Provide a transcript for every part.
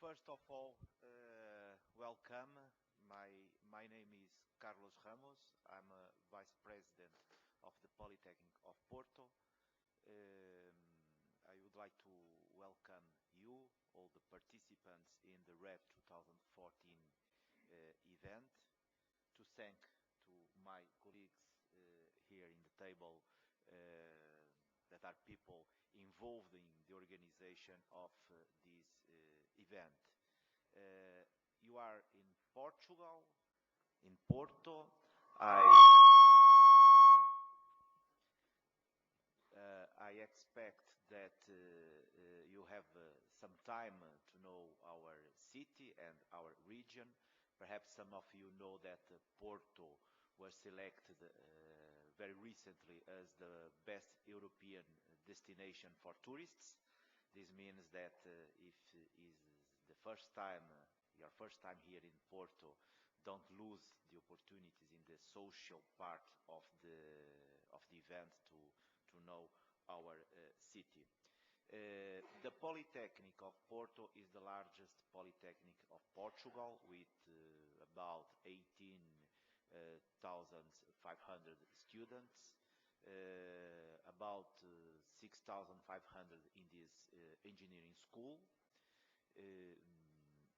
first of all, welcome. My name is Carlos Ramos. I'm a Vice President of the Polytechnic of Porto. I would like to welcome you, all the participants in the REV 2014 event, to thank to my colleagues here in the table that are people involved in the organization of this event. You are in Portugal, in Porto. I expect that you have some time to know our city and our region. Perhaps some of you know that Porto was selected very recently as the best European destination for tourists. This means that if is the first time, your first time here in Porto, don't lose the opportunities in the social part of the event to know our city. The Polytechnic of Porto is the largest polytechnic of Portugal with about 18,500 students, about 6,500 in this engineering school,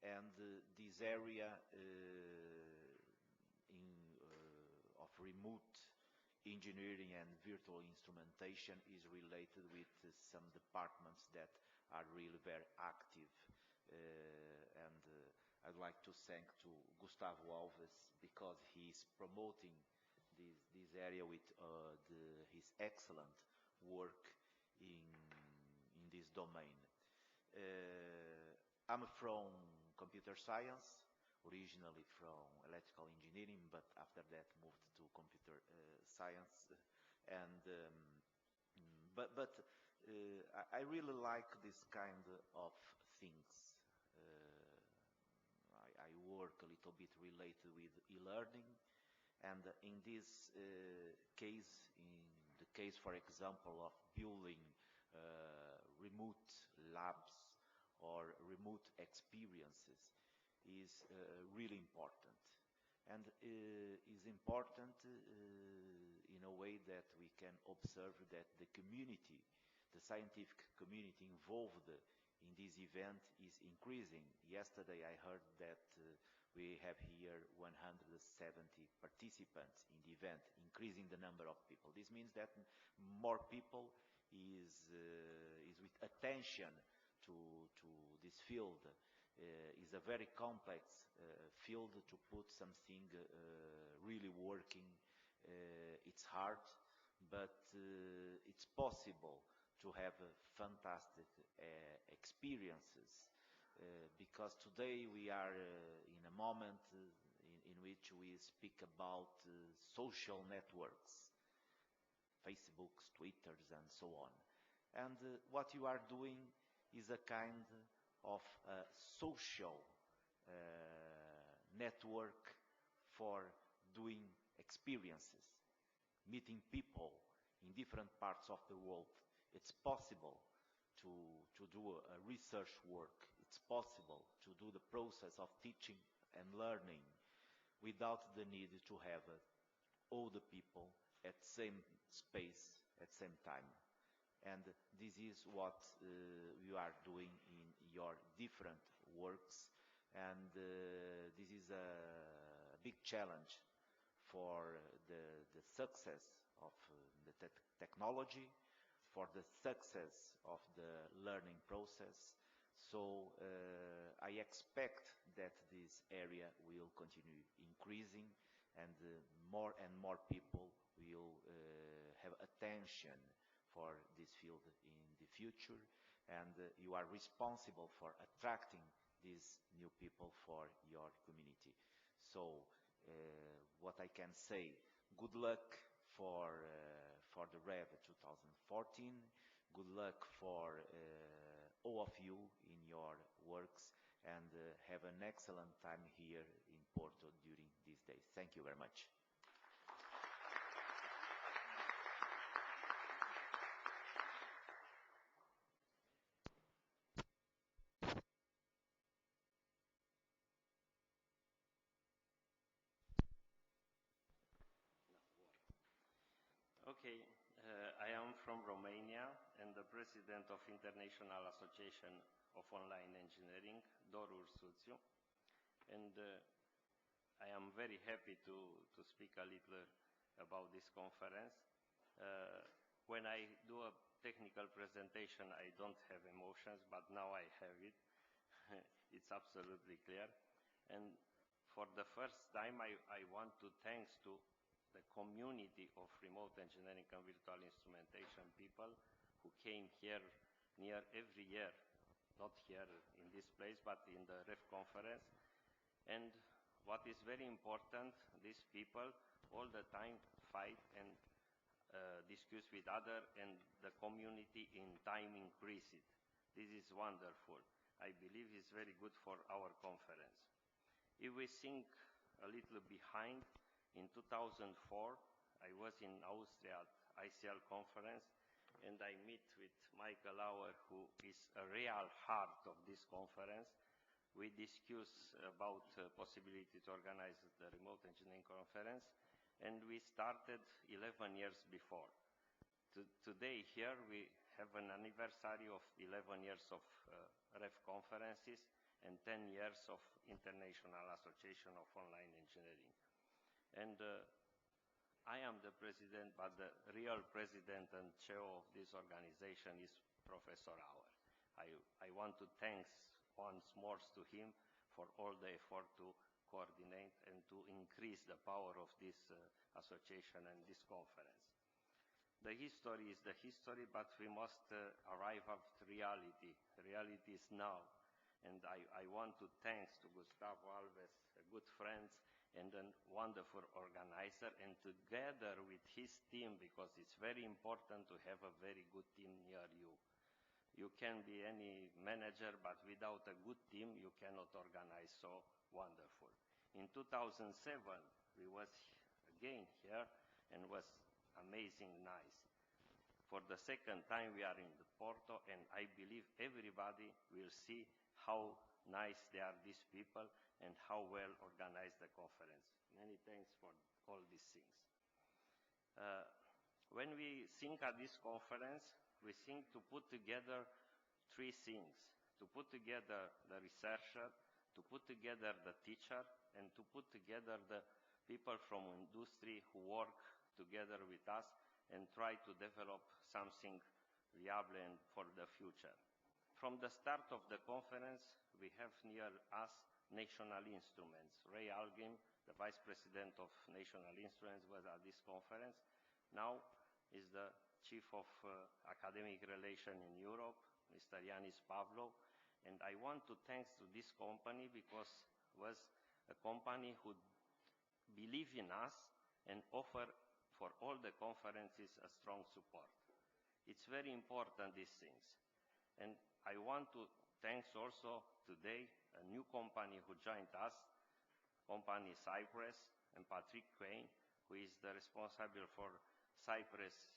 and this area of remote engineering and virtual instrumentation is related with some departments that are really very active. I'd like to thank to Gustavo Alves because he's promoting this area with his excellent work in this domain. I'm from computer science, originally from electrical engineering, but after that moved to computer science. I really like this kind of things. I work a little bit related with e-learning, and in this case, in the case, for example, of building remote labs or remote experiences, is really important. And is important in a way that we can observe that the community, the scientific community involved in this event is increasing. Yesterday I heard that we have here 170 participants in the event, increasing the number of people. This means that more people is with attention to this field. Is a very complex field to put something really working. It's hard, but it's possible to have fantastic experiences because today we are in a moment in which we speak about social networks, Facebooks, Twitters, and so on. And what you are doing is a kind of a social network for doing experiences, meeting people in different parts of the world. It's possible to do a research work. It's possible to do the process of teaching and learning without the need to have all the people at same space at same time. And this is what you are doing in your different works. And this is a big challenge for the success of the technology, for the success of the learning process. So I expect that this area will continue increasing and more people will have attention for this field in the future, and you are responsible for attracting these new people for your community. So what I can say, good luck for the REV 2014, good luck for all of you in your works, and have an excellent time here in Porto during these days. Thank you very much. Okay, I am from Romania and the president of International Association of Online Engineering, Dorul Suțiu, and I am very happy to speak a little about this conference. When I do a technical presentation, I don't have emotions, but now I have it. It's absolutely clear. And for the first time, I want to thank to the community of remote engineering and virtual instrumentation people who came here near every year, not here in this place, but in the REV conference. And what is very important, these people all the time fight and discuss with others, and the community in time increase it. This is wonderful. I believe it's very good for our conference. If we think a little behind, in 2004, I was in Austria at ICL conference, and I meet with Michael Auer, who is a real heart of this conference. We discuss about possibility to organize the remote engineering conference, and we started 11 years before. Today here we have an anniversary of 11 years of REV conferences and 10 years of International Association of Online Engineering. And I am the president, but the real president and chair of this organization is Professor Auer. I want to thank once more to him for all the effort to coordinate and to increase the power of this association and this conference. The history is the history, but we must arrive at reality. Reality is now. And I want to thank to Gustavo Alves, a good friend and a wonderful organizer, and together with his team, because it's very important to have a very good team near you. You can be any manager, but without a good team, you cannot organize so wonderful. In 2007, we was again here and was amazing nice. For the second time, we are in the Porto, and I believe everybody will see how nice they are, these people, and how well organized the conference. Many thanks for all these things. When we think at this conference, we think to put together three things: to put together the researcher, to put together the teacher, and to put together the people from industry who work together with us and try to develop something viable and for the future. From the start of the conference, we have near us National Instruments. Ray Algrim, the Vice President of National Instruments, was at this conference. Now is the Chief of Academic Relations in Europe, Mr. Yiannis Pavlou. And I want to thank to this company because it was a company who believe in us and offer for all the conferences a strong support. It's very important, these things. And I want to thank also today a new company who joined us, company Cyprus, and Patrick Crane, who is the responsible for Cyprus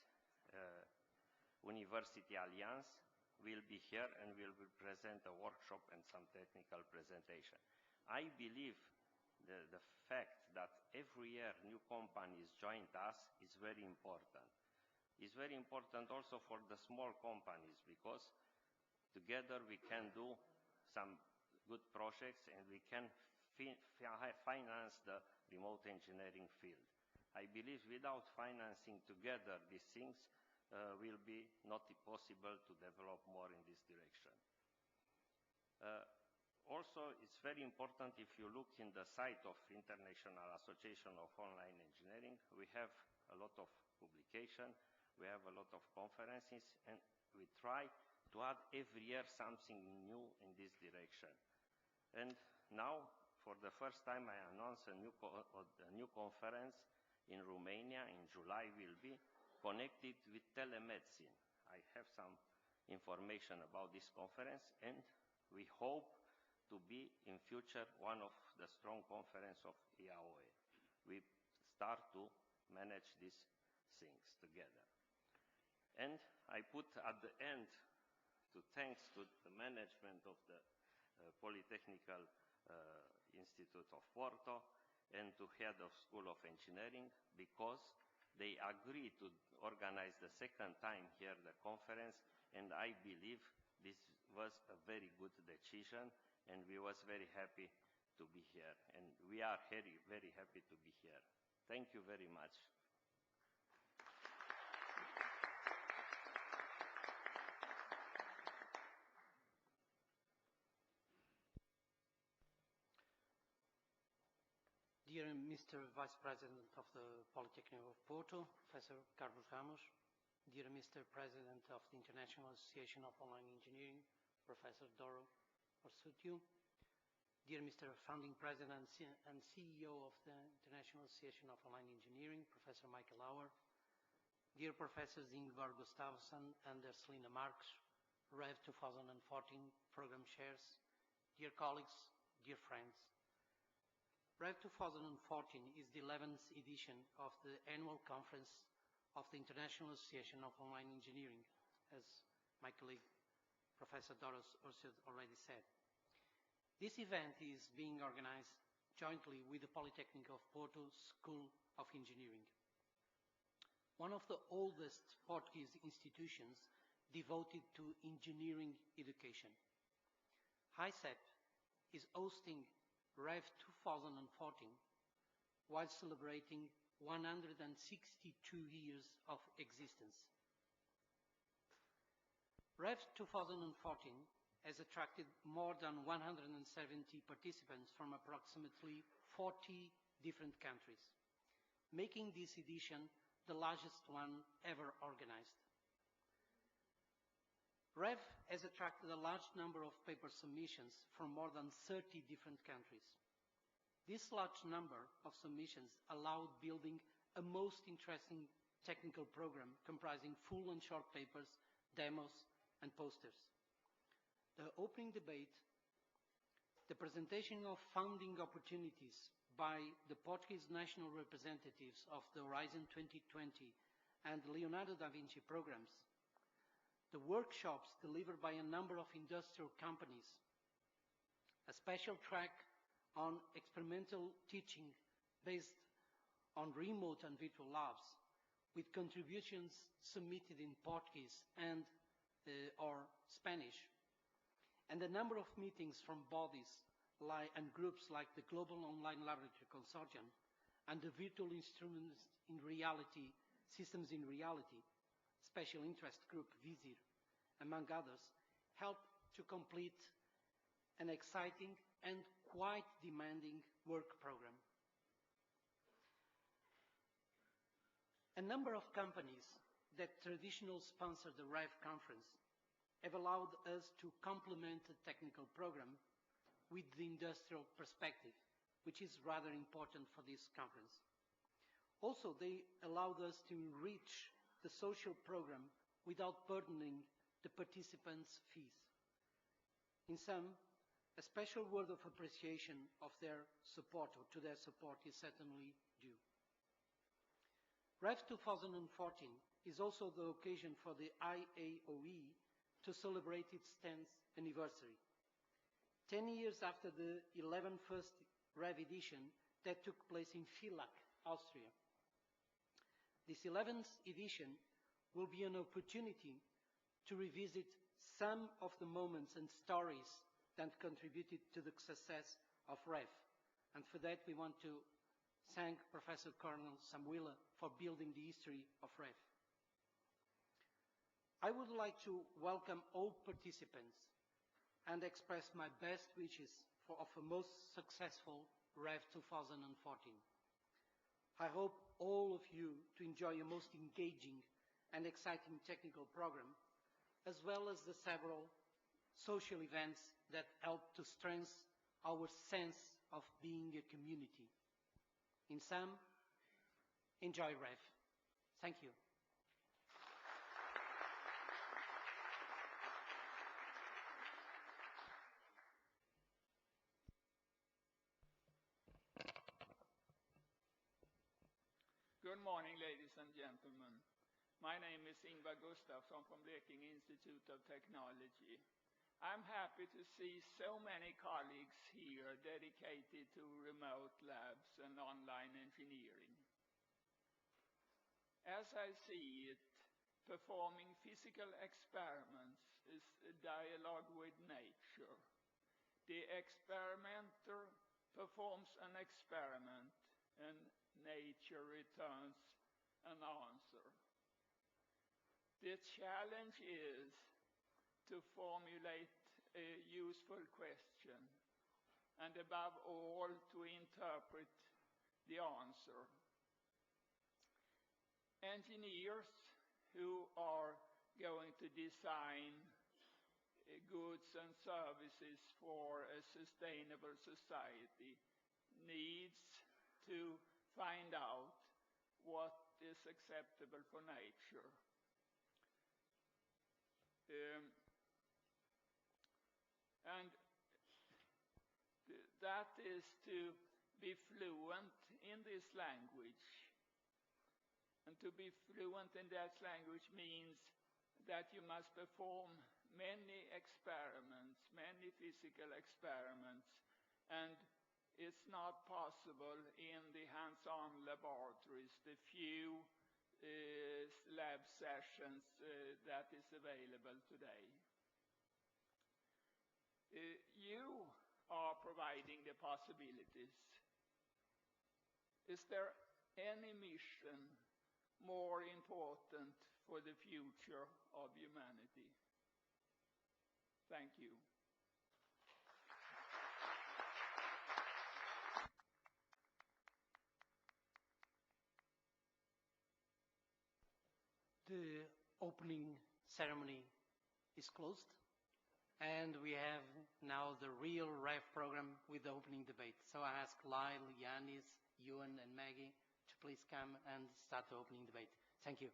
University Alliance, will be here and will present a workshop and some technical presentation. I believe the fact that every year new companies joined us is very important. It's very important also for the small companies because together we can do some good projects and we can finance the remote engineering field. I believe without financing together these things will be not possible to develop more in this direction. Also, it's very important if you look in the site of International Association of Online Engineering, we have a lot of publication, we have a lot of conferences, and we try to add every year something new in this direction. And now, for the first time, I announce a new conference in Romania in July will be connected with telemedicine. I have some information about this conference, and we hope to be in future one of the strong conference of IAOE. We start to manage these things together. And I put at the end to thanks to the management of the Polytechnical Institute of Porto and to head of School of Engineering, because they agreed to organize the second time here the conference, and I believe this was a very good decision, and we was very happy to be here, and we are very, very happy to be here. Thank you very much. Dear Mr. Vice President of the Polytechnic of Porto, Professor Carlos Ramos, dear Mr. President of the International Association of Online Engineering, Professor Doro Orsutiu, dear Mr. Founding President and CEO of the International Association of Online Engineering, Professor Michael Auer, dear Professors Ingvar Gustafsson and Selina Marques, REV 2014 Program Chairs, dear colleagues, dear friends. REV 2014 is the 11th edition of the annual conference of the International Association of Online Engineering, as my colleague Professor Doros Orsutiu already said. This event is being organized jointly with the Polytechnic of Porto School of Engineering, one of the oldest Portuguese institutions devoted to engineering education. HICEP is hosting REV 2014 while celebrating 162 years of existence. REV 2014 has attracted more than 170 participants from approximately 40 different countries, making this edition the largest one ever organized. REV has attracted a large number of paper submissions from more than 30 different countries. This large number of submissions allowed building a most interesting technical program comprising full and short papers, demos, and posters. The opening debate, the presentation of funding opportunities by the Portuguese national representatives of the Horizon 2020 and Leonardo da Vinci programs, the workshops delivered by a number of industrial companies, a special track on experimental teaching based on remote and virtual labs, with contributions submitted in Portuguese and or Spanish, and a number of meetings from bodies and groups like the Global Online Laboratory Consortium and the Virtual Instruments in Reality, Systems in Reality, Special Interest Group VISIR, among others, helped to complete an exciting and quite demanding work program. A number of companies that traditionally sponsor the REV conference have allowed us to complement the technical program with the industrial perspective, which is rather important for this conference. Also, they allowed us to enrich the social program without burdening the participants' fees. In sum, a special word of appreciation of their support, or to their support, is certainly due. REV 2014 is also the occasion for the IAOE to celebrate its 10th anniversary. 10 years after the 11th first REV edition that took place in Villach, Austria. This 11th edition will be an opportunity to revisit some of the moments and stories that contributed to the success of REV. And for that, we want to thank Professor Colonel Samuila for building the history of REV. I would like to welcome all participants and express my best wishes for a most successful REV 2014. I hope all of you to enjoy a most engaging and exciting technical program, as well as the several social events that help to strengthen our sense of being a community. In sum, enjoy REV. Thank you. Good morning, ladies and gentlemen. My name is Ingvar Gustafsson from Blekinge Institute of Technology. I'm happy to see so many colleagues here dedicated to remote labs and online engineering. As I see it, performing physical experiments is a dialogue with nature. The experimenter performs an experiment and nature returns an answer. The challenge is to formulate a useful question and above all to interpret the answer. Engineers who are going to design goods and services for a sustainable society needs to find out what is acceptable for nature. And that is to be fluent in this language. And to be fluent in that language means that you must perform many experiments, many physical experiments, and it's not possible in the hands-on laboratories, the few lab sessions that is available today. You are providing the possibilities. Is there any mission more important for the future of humanity? Thank you. The opening ceremony is closed, and we have now the real REV program with the opening debate. So I ask Lyle, Yiannis, Euan, and Maggie to please come and start the opening debate. Thank you.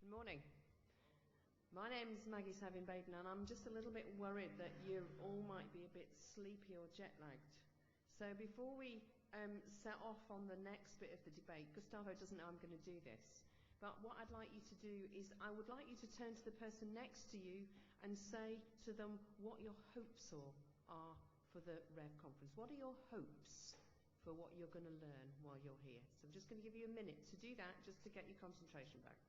Good morning. My name's Maggi Savin-Baden, and I'm just a little bit worried that you all might be a bit sleepy or jet-lagged. So before we set off on the next bit of the debate, Gustavo doesn't know I'm going to do this, but what I'd like you to do is I would like you to turn to the person next to you and say to them what your hopes are for the REV conference. What are your hopes for what you're going to learn while you're here? So I'm just going to give you a minute to do that, just to get your concentration back.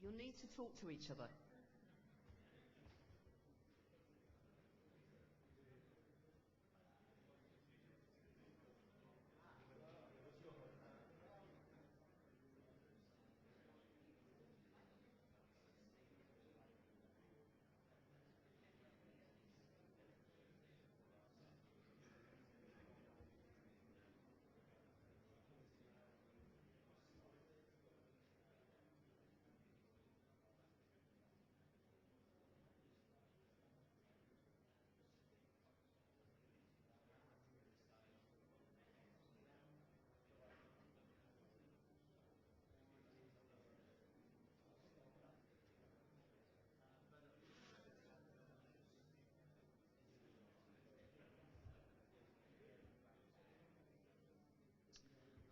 You'll need to talk to each other.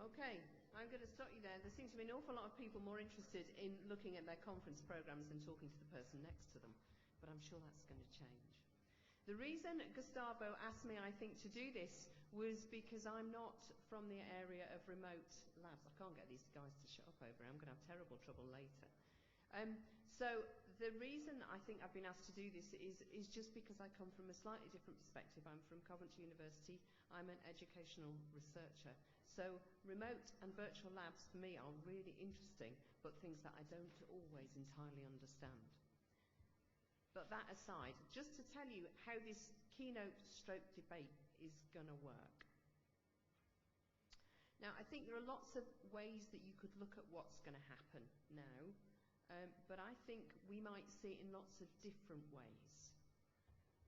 Okay, I'm going to stop you there. There seems to be an awful lot of people more interested in looking at their conference programs than talking to the person next to them, but I'm sure that's going to change. The reason Gustavo asked me, I think, to do this was because I'm not from the area of remote labs. I can't get these guys to shut up over it. I'm going to have terrible trouble later. So the reason I think I've been asked to do this is just because I come from a slightly different perspective. I'm from Coventry University. I'm an educational researcher. So remote and virtual labs for me are really interesting, but things that I don't always entirely understand. But that aside, just to tell you how this keynote stroke debate is going to work. Now, I think there are lots of ways that you could look at what's going to happen now, but I think we might see it in lots of different ways.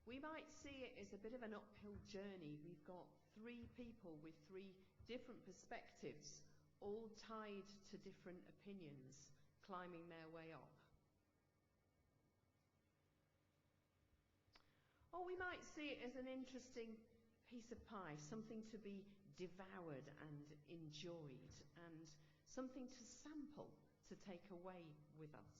We might see it as a bit of an uphill journey. We've got three people with three different perspectives, all tied to different opinions, climbing their way up. Or we might see it as an interesting piece of pie, something to be devoured and enjoyed, and something to sample, to take away with us.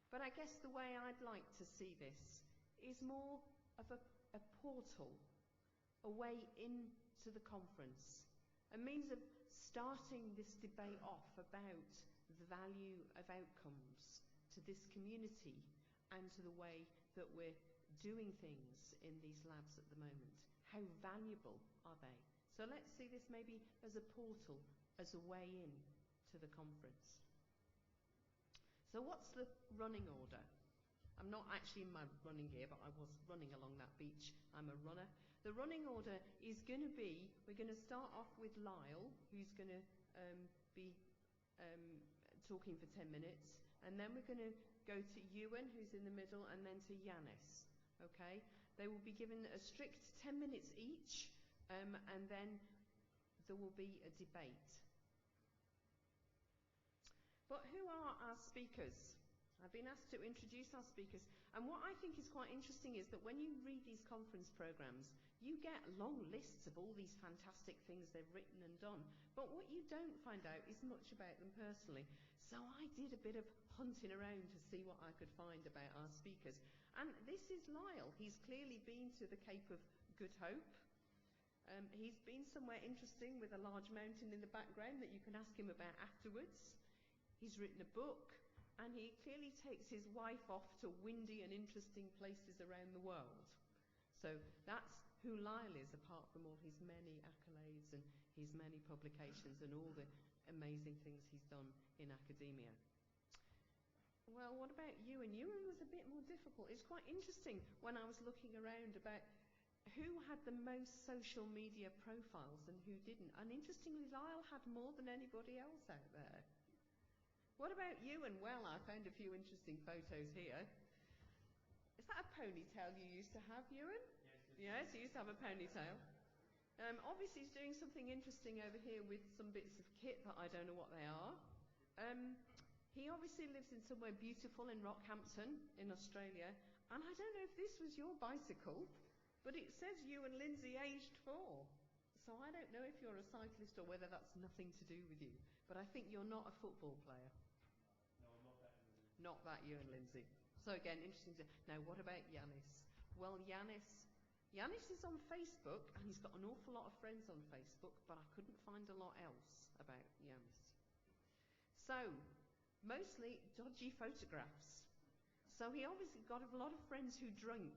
But I guess the way I'd like to see this is more of a portal, a way into the conference, a means of starting this debate off about the value of outcomes to this community and to the way that we're doing things in these labs at the moment. How valuable are they? So let's see this maybe as a portal, as a way in to the conference. So what's the running order? I'm not actually in my running gear, but I was running along that beach. I'm a runner. The running order is going to be, we're going to start off with Lyle, who's going to be talking for 10 minutes, and then we're going to go to Euan, who's in the middle, and then to Yiannis. Okay? They will be given a strict 10 minutes each, and then there will be a debate. But who are our speakers? I've been asked to introduce our speakers, and what I think is quite interesting is that when you read these conference programs, you get long lists of all these fantastic things they've written and done, but what you don't find out is much about them personally. So I did a bit of hunting around to see what I could find about our speakers, and this is Lyle. He's clearly been to the Cape of Good Hope. He's been somewhere interesting with a large mountain in the background that you can ask him about afterwards. He's written a book, and he clearly takes his wife off to windy and interesting places around the world. So that's who Lyle is, apart from all his many accolades and his many publications and all the amazing things he's done in academia. Well, what about Euan? Euan was a bit more difficult. It's quite interesting when I was looking around about who had the most social media profiles and who didn't. And interestingly, Lyle had more than anybody else out there. What about Euan? Well, I found a few interesting photos here. Is that a ponytail you used to have, Euan? Yes, he used to have a ponytail. Obviously, he's doing something interesting over here with some bits of kit that I don't know what they are. He obviously lives in somewhere beautiful in Rockhampton in Australia. And I don't know if this was your bicycle, but it says Euan Lindsay, aged 4. So I don't know if you're a cyclist or whether that's nothing to do with you. But I think you're not a football player. No, I'm not that Euan Lindsay. Not that Euan Lindsay. So again, interesting. Now, what about Yiannis? Well, Yiannis is on Facebook, and he's got an awful lot of friends on Facebook, but I couldn't find a lot else about Yiannis. So, mostly dodgy photographs. So he obviously got a lot of friends who drink,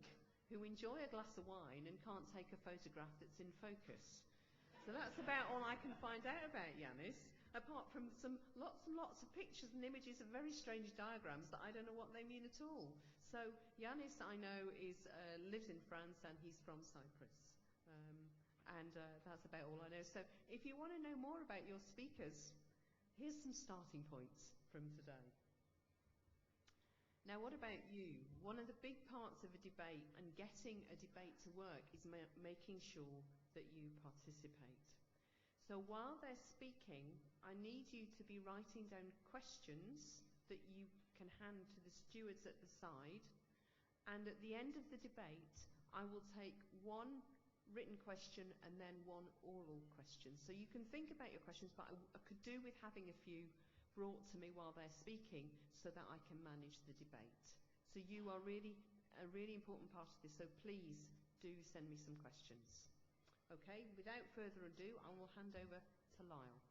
who enjoy a glass of wine and can't take a photograph that's in focus. So that's about all I can find out about Yiannis, apart from some lots and lots of pictures and images of very strange diagrams that I don't know what they mean at all. So Yiannis, I know, lives in France and he's from Cyprus. And that's about all I know. So if you want to know more about your speakers, here's some starting points from today. Now, what about you? One of the big parts of a debate and getting a debate to work is making sure that you participate. So while they're speaking, I need you to be writing down questions that you can hand to the stewards at the side. And at the end of the debate, I will take one written question and then one oral question. So you can think about your questions, but I could do with having a few brought to me while they're speaking so that I can manage the debate. So you are really a really important part of this, so please do send me some questions. Okay, without further ado, I will hand over to Lyle.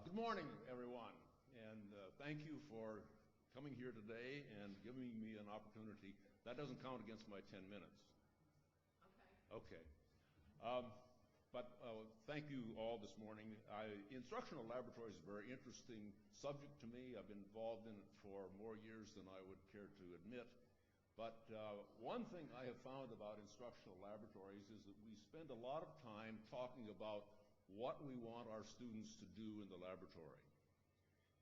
Good morning, everyone, and thank you for coming here today and giving me an opportunity. That doesn't count against my 10 minutes. Okay. But thank you all this morning. Instructional laboratories is a very interesting subject to me. I've been involved in it for more years than I would care to admit. But one thing I have found about instructional laboratories is that we spend a lot of time talking about what we want our students to do in the laboratory.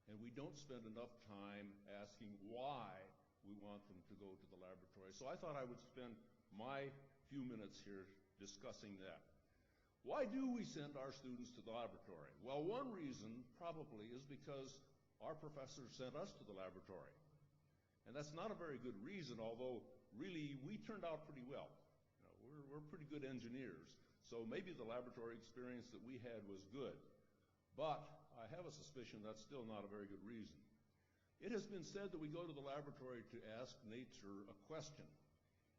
And we don't spend enough time asking why we want them to go to the laboratory. So I thought I would spend my few minutes here discussing that. Why do we send our students to the laboratory? Well, one reason probably is because our professors sent us to the laboratory. And that's not a very good reason, although really we turned out pretty well. You know, we're pretty good engineers. So maybe the laboratory experience that we had was good. But I have a suspicion that's still not a very good reason. It has been said that we go to the laboratory to ask nature a question.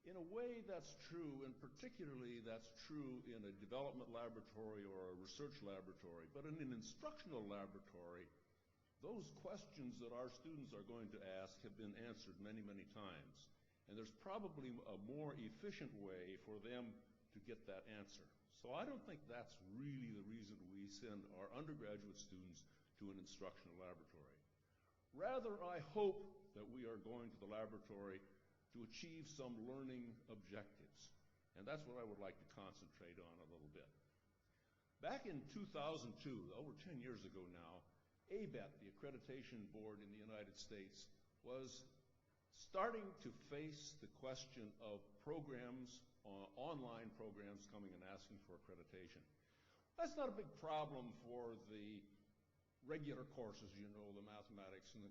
In a way, that's true, and particularly that's true in a development laboratory or a research laboratory. But in an instructional laboratory, those questions that our students are going to ask have been answered many, many times. And there's probably a more efficient way for them to get that answer. So I don't think that's really the reason we send our undergraduate students to an instructional laboratory. Rather, I hope that we are going to the laboratory to achieve some learning objectives. And that's what I would like to concentrate on a little bit. Back in 2002, over 10 years ago now, ABET, the accreditation board in the United States, was starting to face the question of programs, online programs coming and asking for accreditation. That's not a big problem for the regular courses, you know, the mathematics and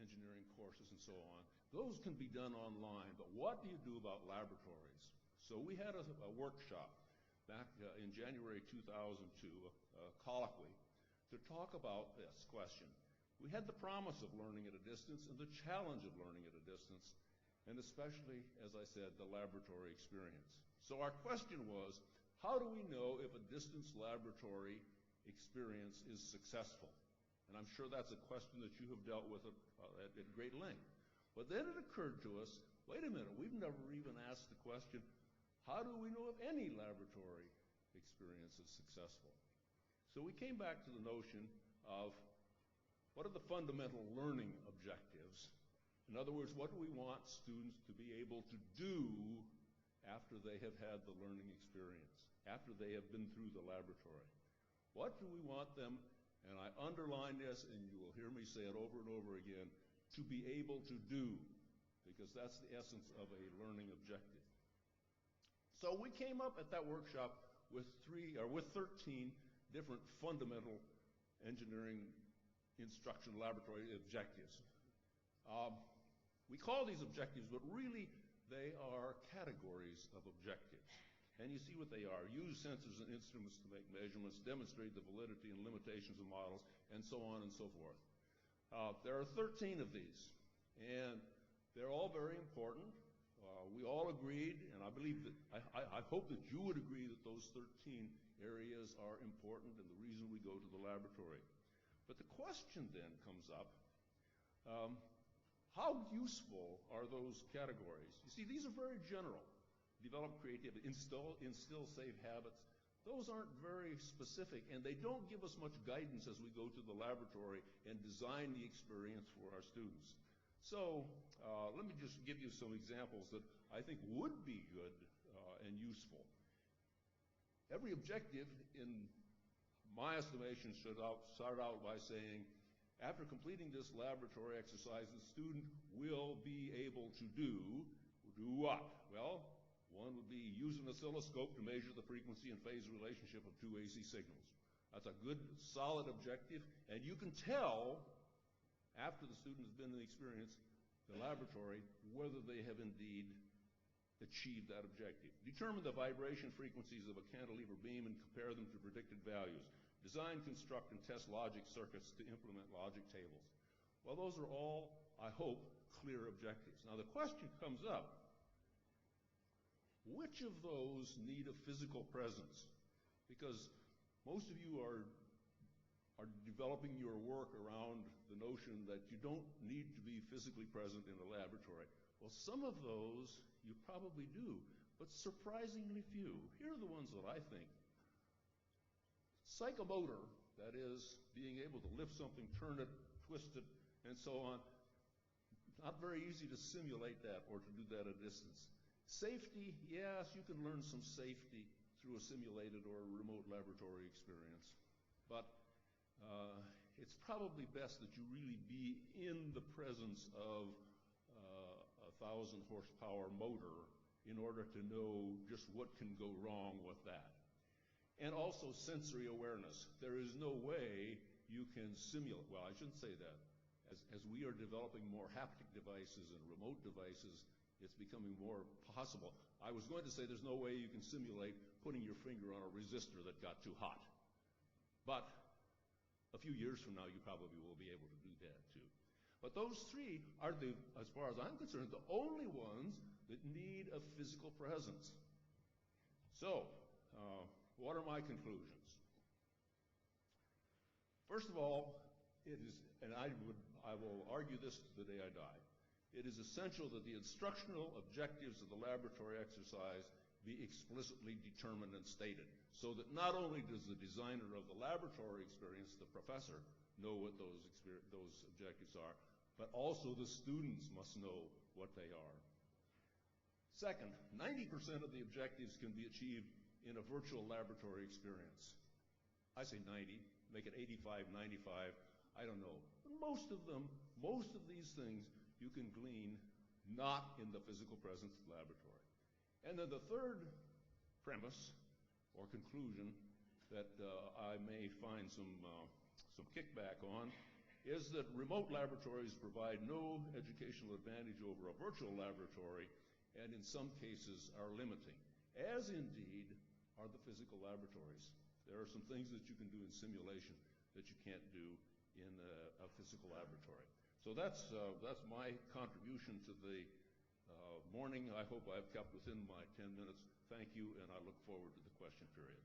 engineering courses and so on. Those can be done online, but what do you do about laboratories? So we had a workshop back in January 2002, a colloquy, to talk about this question. We had the promise of learning at a distance and the challenge of learning at a distance, and especially, as I said, the laboratory experience. So our question was, how do we know if a distance laboratory experience is successful? And I'm sure that's a question that you have dealt with at great length. But then it occurred to us, wait a minute, we've never even asked the question, how do we know if any laboratory experience is successful? So we came back to the notion of what are the fundamental learning objectives? In other words, what do we want students to be able to do after they have had the learning experience, after they have been through the laboratory? What do we want them, and I underline this, and you will hear me say it over and over again, to be able to do, because that's the essence of a learning objective. So we came up at that workshop with 13 different fundamental engineering instruction laboratory objectives. We call these objectives, but really they are categories of objectives. And you see what they are. Use sensors and instruments to make measurements, demonstrate the validity and limitations of models, and so on and so forth. There are 13 of these, and they're all very important. We all agreed, and I believe that, I hope that you would agree that those 13 areas are important and the reason we go to the laboratory. But the question then comes up, how useful are those categories? You see, these are very general. Develop creativity, instill safe habits. Those aren't very specific, and they don't give us much guidance as we go to the laboratory and design the experience for our students. So let me just give you some examples that I think would be good and useful. Every objective, in my estimation, should start out by saying, after completing this laboratory exercise, the student will be able to do what? Well, one would be use an oscilloscope to measure the frequency and phase relationship of two AC signals. That's a good, solid objective, and you can tell after the student has been in the experience, the laboratory, whether they have indeed achieved that objective. Determine the vibration frequencies of a cantilever beam and compare them to predicted values. Design, construct, and test logic circuits to implement logic tables. Well, those are all, I hope, clear objectives. Now the question comes up, which of those need a physical presence? Because most of you are developing your work around the notion that you don't need to be physically present in a laboratory. Well, some of those you probably do, but surprisingly few. Here are the ones that I think. Psychomotor, that is, being able to lift something, turn it, twist it, and so on. Not very easy to simulate that or to do that at a distance. Safety, yes, you can learn some safety through a simulated or a remote laboratory experience. But it's probably best that you really be in the presence of a 1,000 horsepower motor in order to know just what can go wrong with that. And also sensory awareness. There is no way you can simulate, well, I shouldn't say that. As we are developing more haptic devices and remote devices, it's becoming more possible. I was going to say there's no way you can simulate putting your finger on a resistor that got too hot. But a few years from now, you probably will be able to do that too. But those three are, as far as I'm concerned, the only ones that need a physical presence. So, what are my conclusions? First of all, it is, and I will argue this to the day I die, it is essential that the instructional objectives of the laboratory exercise be explicitly determined and stated, so that not only does the designer of the laboratory experience, the professor, know what those objectives are, but also the students must know what they are. Second, 90% of the objectives can be achieved in a virtual laboratory experience. I say 90, make it 85, 95, I don't know. But most of them, most of these things, you can glean not in the physical presence of the laboratory. And then the third premise or conclusion that I may find some kickback on is that remote laboratories provide no educational advantage over a virtual laboratory and in some cases are limiting, as indeed are the physical laboratories. There are some things that you can do in simulation that you can't do in a physical laboratory. So that's my contribution to the morning. I hope I've kept within my 10 minutes. Thank you, and I look forward to the question period.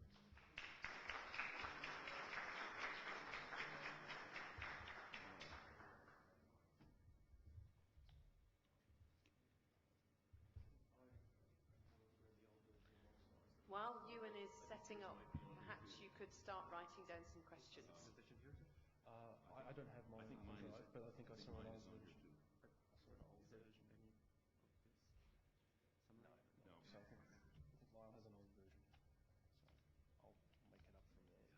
While Euan is setting up, perhaps you could start writing down some questions. I don't have mine. I think mine is, but I think I saw an old on version. here too. I saw an old version. No. So I think Lyle has an old version. So I'll make it up from there. There we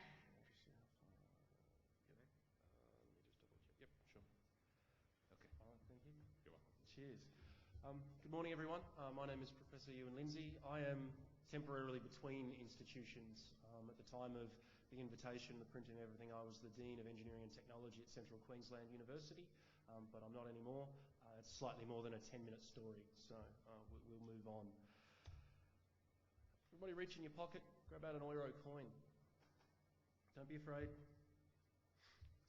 go. I'll just see how far. Let me just double check. Yep, sure. Okay. All right, thank you. You're welcome. Cheers. Good morning, everyone. My name is Professor Euan Lindsay. I am temporarily between institutions. At the time of the invitation, the printing and everything, I was the Dean of Engineering and Technology at Central Queensland University, but I'm not anymore. It's slightly more than a 10-minute story, so we'll move on. Everybody reach in your pocket, grab out an euro coin. Don't be afraid.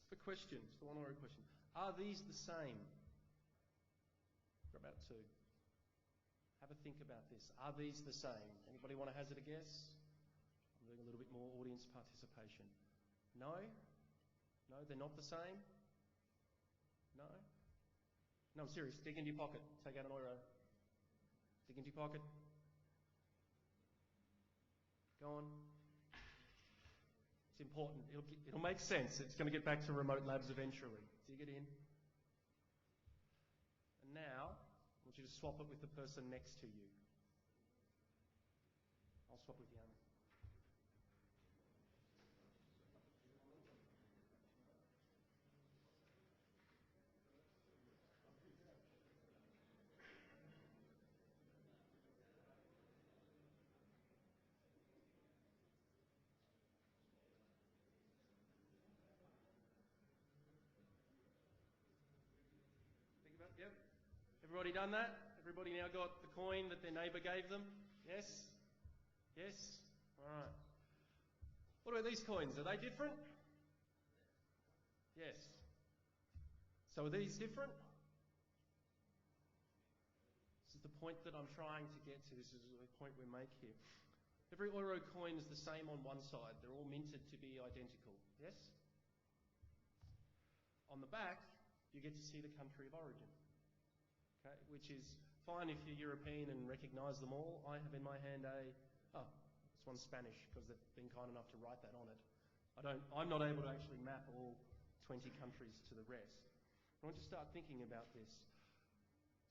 It's the question, it's the 1 euro question. Are these the same? Grab out 2. Have a think about this. Are these the same? Anybody want to hazard a guess? I'm doing a little bit more audience participation. No? No, they're not the same? No? No, I'm serious. Dig into your pocket. Take out an euro. Dig into your pocket. Go on. It's important. It'll make sense. It's going to get back to remote labs eventually. Dig it in. And now, I want you to swap it with the person next to you. I'll swap with Yiannis. Yep. Everybody done that? Everybody now got the coin that their neighbour gave them? Yes? Yes? All right. What about these coins? Are they different? Yes. So are these different? This is the point that I'm trying to get to. This is the point we make here. Every euro coin is the same on one side. They're all minted to be identical. Yes? On the back, you get to see the country of origin. Okay, which is fine if you're European and recognise them all. I have in my hand this one's Spanish because they've been kind enough to write that on it. I'm not able to actually map all 20 countries to the rest. I want you to start thinking about this.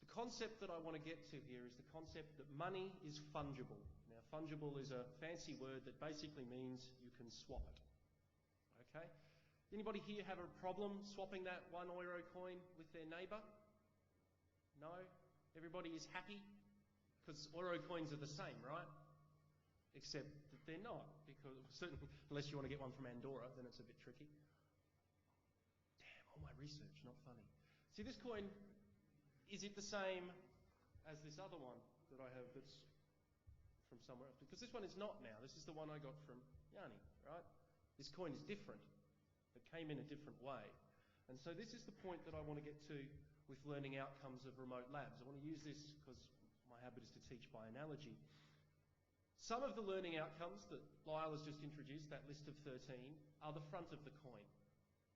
The concept that I want to get to here is the concept that money is fungible. Now, fungible is a fancy word that basically means you can swap it. Okay? Anybody here have a problem swapping that 1 euro coin with their neighbour? No? Everybody is happy? Because euro coins are the same, right? Except that they're not, because certainly, unless you want to get one from Andorra, then it's a bit tricky. Damn, all my research, not funny. See, this coin, is it the same as this other one that I have that's from somewhere else? Because this one is not now. This is the one I got from Yanni, right? This coin is different. It came in a different way. And so this is the point that I want to get to with learning outcomes of remote labs. I want to use this because my habit is to teach by analogy. Some of the learning outcomes that Lyle has just introduced, that list of 13, are the front of the coin.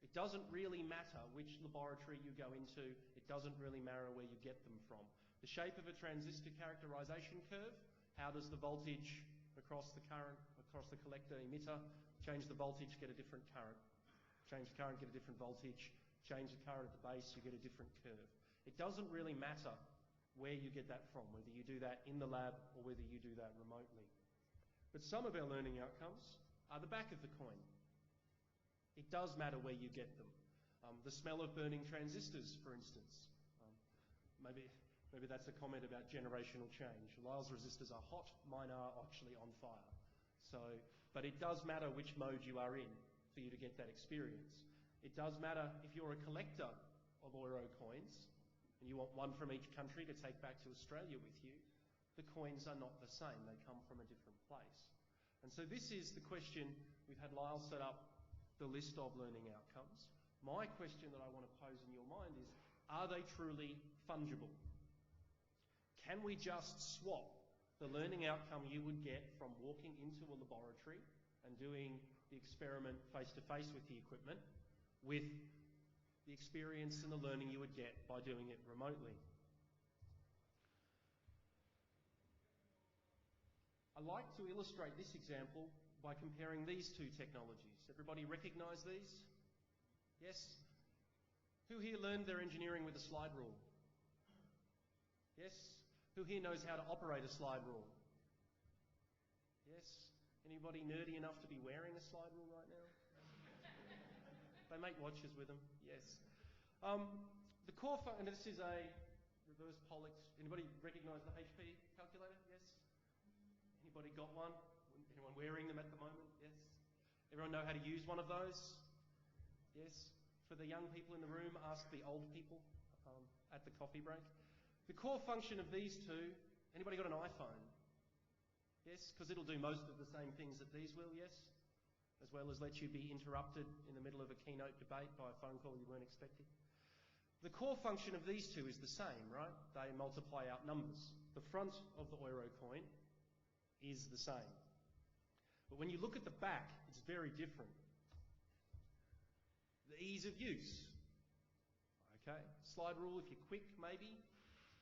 It doesn't really matter which laboratory you go into. It doesn't really matter where you get them from. The shape of a transistor characterization curve, how does the voltage across the current, across the collector emitter, change the voltage, get a different current. Change the current, get a different voltage. Change the current at the base, you get a different curve. It doesn't really matter where you get that from, whether you do that in the lab or whether you do that remotely. But some of our learning outcomes are the back of the coin. It does matter where you get them. The smell of burning transistors, for instance. Maybe that's a comment about generational change. Lyle's resistors are hot, mine are actually on fire. But it does matter which mode you are in for you to get that experience. It does matter if you're a collector of euro coins and you want one from each country to take back to Australia with you. The coins are not the same. They come from a different place. And so this is the question. We've had Lyle set up the list of learning outcomes. My question that I want to pose in your mind is, are they truly fungible? Can we just swap the learning outcome you would get from walking into a laboratory and doing the experiment face-to-face with the equipment with the experience and the learning you would get by doing it remotely? I like to illustrate this example by comparing these two technologies. Everybody recognise these? Yes? Who here learned their engineering with a slide rule? Yes? Who here knows how to operate a slide rule? Yes? Anybody nerdy enough to be wearing a slide rule right now? They make watches with them, yes. The core and this is a reverse Pollux. Anybody recognise the HP calculator? Yes? Anybody got one? Anyone wearing them at the moment? Yes? Everyone know how to use one of those? Yes? For the young people in the room, ask the old people. at the coffee break. The core function of these two, anybody got an iPhone? Yes, because it'll do most of the same things that these will, yes? As well as let you be interrupted in the middle of a keynote debate by a phone call you weren't expecting. The core function of these two is the same, right? They multiply out numbers. The front of the euro coin is the same. But when you look at the back, it's very different. The ease of use. Okay, slide rule if you're quick, maybe.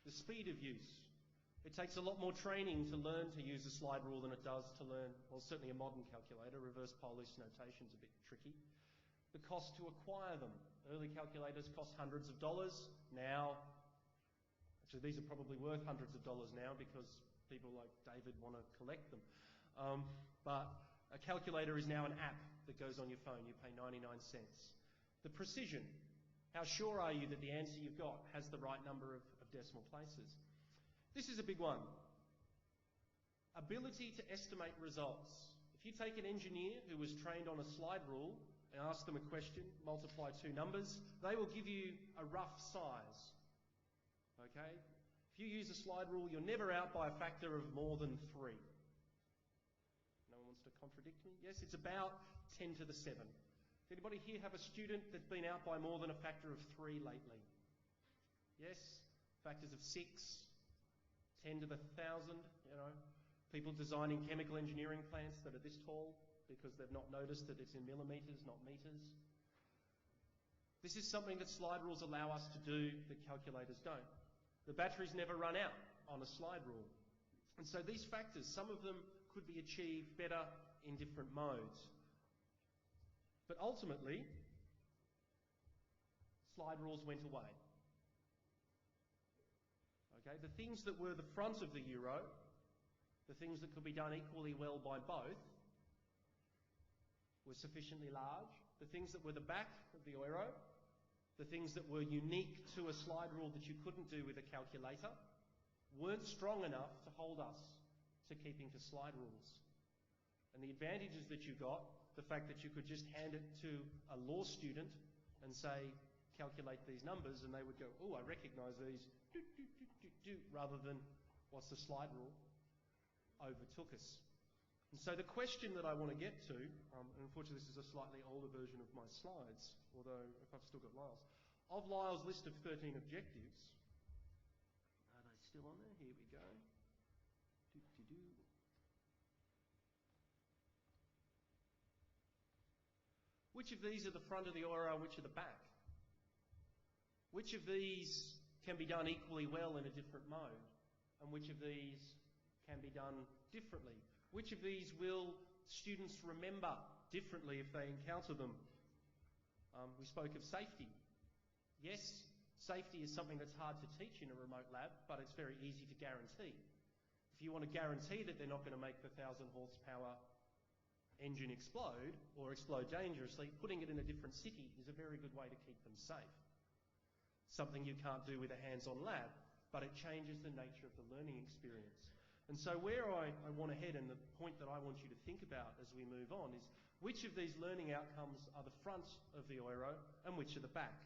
The speed of use. It takes a lot more training to learn to use a slide rule than it does to learn, well, certainly a modern calculator. Reverse Polish notation's a bit tricky. The cost to acquire them. Early calculators cost hundreds of dollars. Now, actually these are probably worth hundreds of dollars now because people like David want to collect them. But a calculator is now an app that goes on your phone. You pay 99 cents. The precision. How sure are you that the answer you've got has the right number of decimal places? This is a big one. Ability to estimate results. If you take an engineer who was trained on a slide rule and ask them a question, multiply two numbers, they will give you a rough size. Okay? If you use a slide rule, you're never out by a factor of more than 3. No one wants to contradict me? Yes, it's about 10 to the 7. Does anybody here have a student that's been out by more than a factor of 3 lately? Yes? Factors of 6, 10 to the 1,000, you know. People designing chemical engineering plants that are this tall because they've not noticed that it's in millimetres, not metres. This is something that slide rules allow us to do that calculators don't. The batteries never run out on a slide rule. And so these factors, some of them could be achieved better in different modes. But ultimately, slide rules went away. Okay, the things that were the front of the euro, the things that could be done equally well by both, were sufficiently large. The things that were the back of the euro, the things that were unique to a slide rule that you couldn't do with a calculator, weren't strong enough to hold us to keeping to slide rules. And the advantages that you got, the fact that you could just hand it to a law student and say, calculate these numbers, and they would go, oh, I recognise these, rather than what's the slide rule, overtook us. And so the question that I want to get to, and unfortunately this is a slightly older version of my slides, although if I've still got Lyle's, of Lyle's list of 13 objectives, are they still on there? Here we go. Which of these are the front of the euro and which are the back? Which of these can be done equally well in a different mode? And which of these can be done differently? Which of these will students remember differently if they encounter them? We spoke of safety. Yes, safety is something that's hard to teach in a remote lab, but it's very easy to guarantee. If you want to guarantee that they're not going to make the 1,000 horsepower engine explode or explode dangerously, putting it in a different city is a very good way to keep them safe. Something you can't do with a hands-on lab, but it changes the nature of the learning experience. And so where I want to head, and the point that I want you to think about as we move on, is which of these learning outcomes are the front of the euro and which are the back?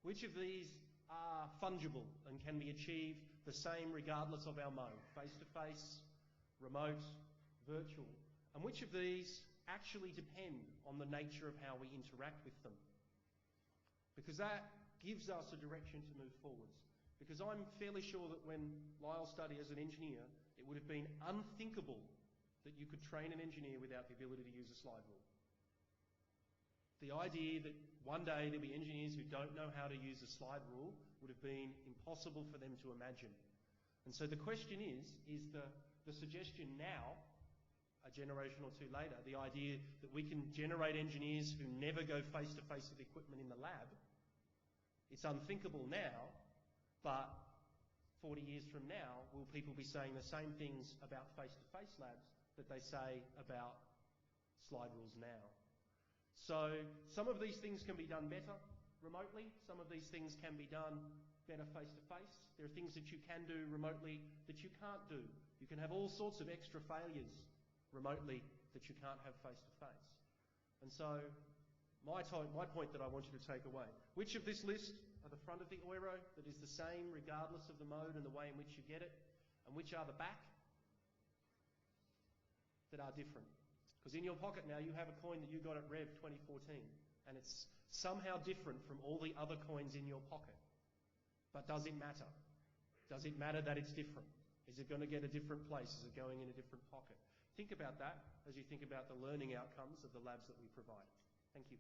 Which of these are fungible and can be achieved the same regardless of our mode, face-to-face, remote, virtual? And which of these actually depend on the nature of how we interact with them? Because that gives us a direction to move forwards. Because I'm fairly sure that when Lyle studied as an engineer, it would have been unthinkable that you could train an engineer without the ability to use a slide rule. The idea that one day there'll be engineers who don't know how to use a slide rule would have been impossible for them to imagine. And so the question is the suggestion now, a generation or two later, the idea that we can generate engineers who never go face-to-face with equipment in the lab, it's unthinkable now, but 40 years from now, will people be saying the same things about face-to-face labs that they say about slide rules now? So some of these things can be done better remotely. Some of these things can be done better face-to-face. There are things that you can do remotely that you can't do. You can have all sorts of extra failures remotely that you can't have face-to-face. And so my point that I want you to take away, which of this list are the front of the euro that is the same regardless of the mode and the way in which you get it, and which are the back that are different? Because in your pocket now you have a coin that you got at REV2014, and it's somehow different from all the other coins in your pocket. But does it matter? Does it matter that it's different? Is it going to get a different place? Is it going in a different pocket? Think about that as you think about the learning outcomes of the labs that we provide. Thank you.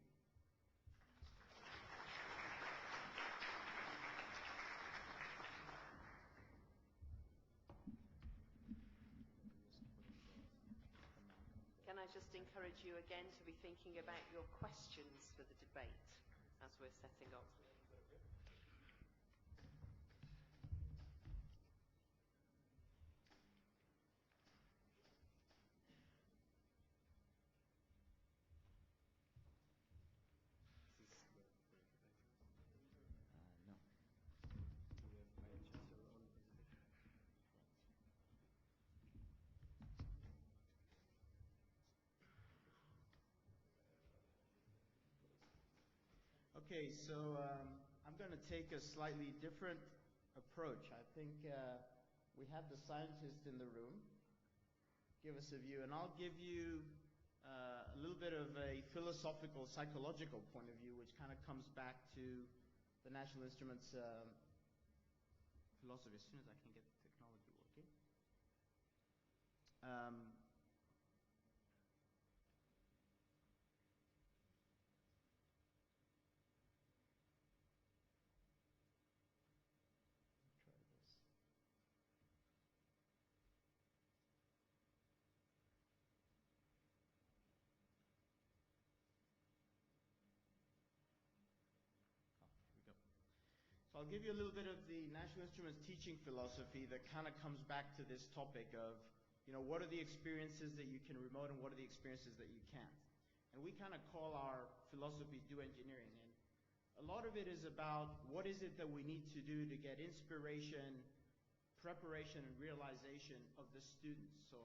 Can I just encourage you again to be thinking about your questions for the debate as we're setting up? No. Okay, so I'm going to take a slightly different approach. I think we have the scientists in the room give us a view, and I'll give you a little bit of a philosophical, psychological point of view, which kind of comes back to the National Instruments philosophy. As soon as I can get the technology working. So I'll give you a little bit of the National Instruments teaching philosophy that kind of comes back to this topic of, what are the experiences that you can remote and what are the experiences that you can't. And we kind of call our philosophy do engineering. And a lot of it is about what is it that we need to do to get inspiration, preparation, and realization of the students. So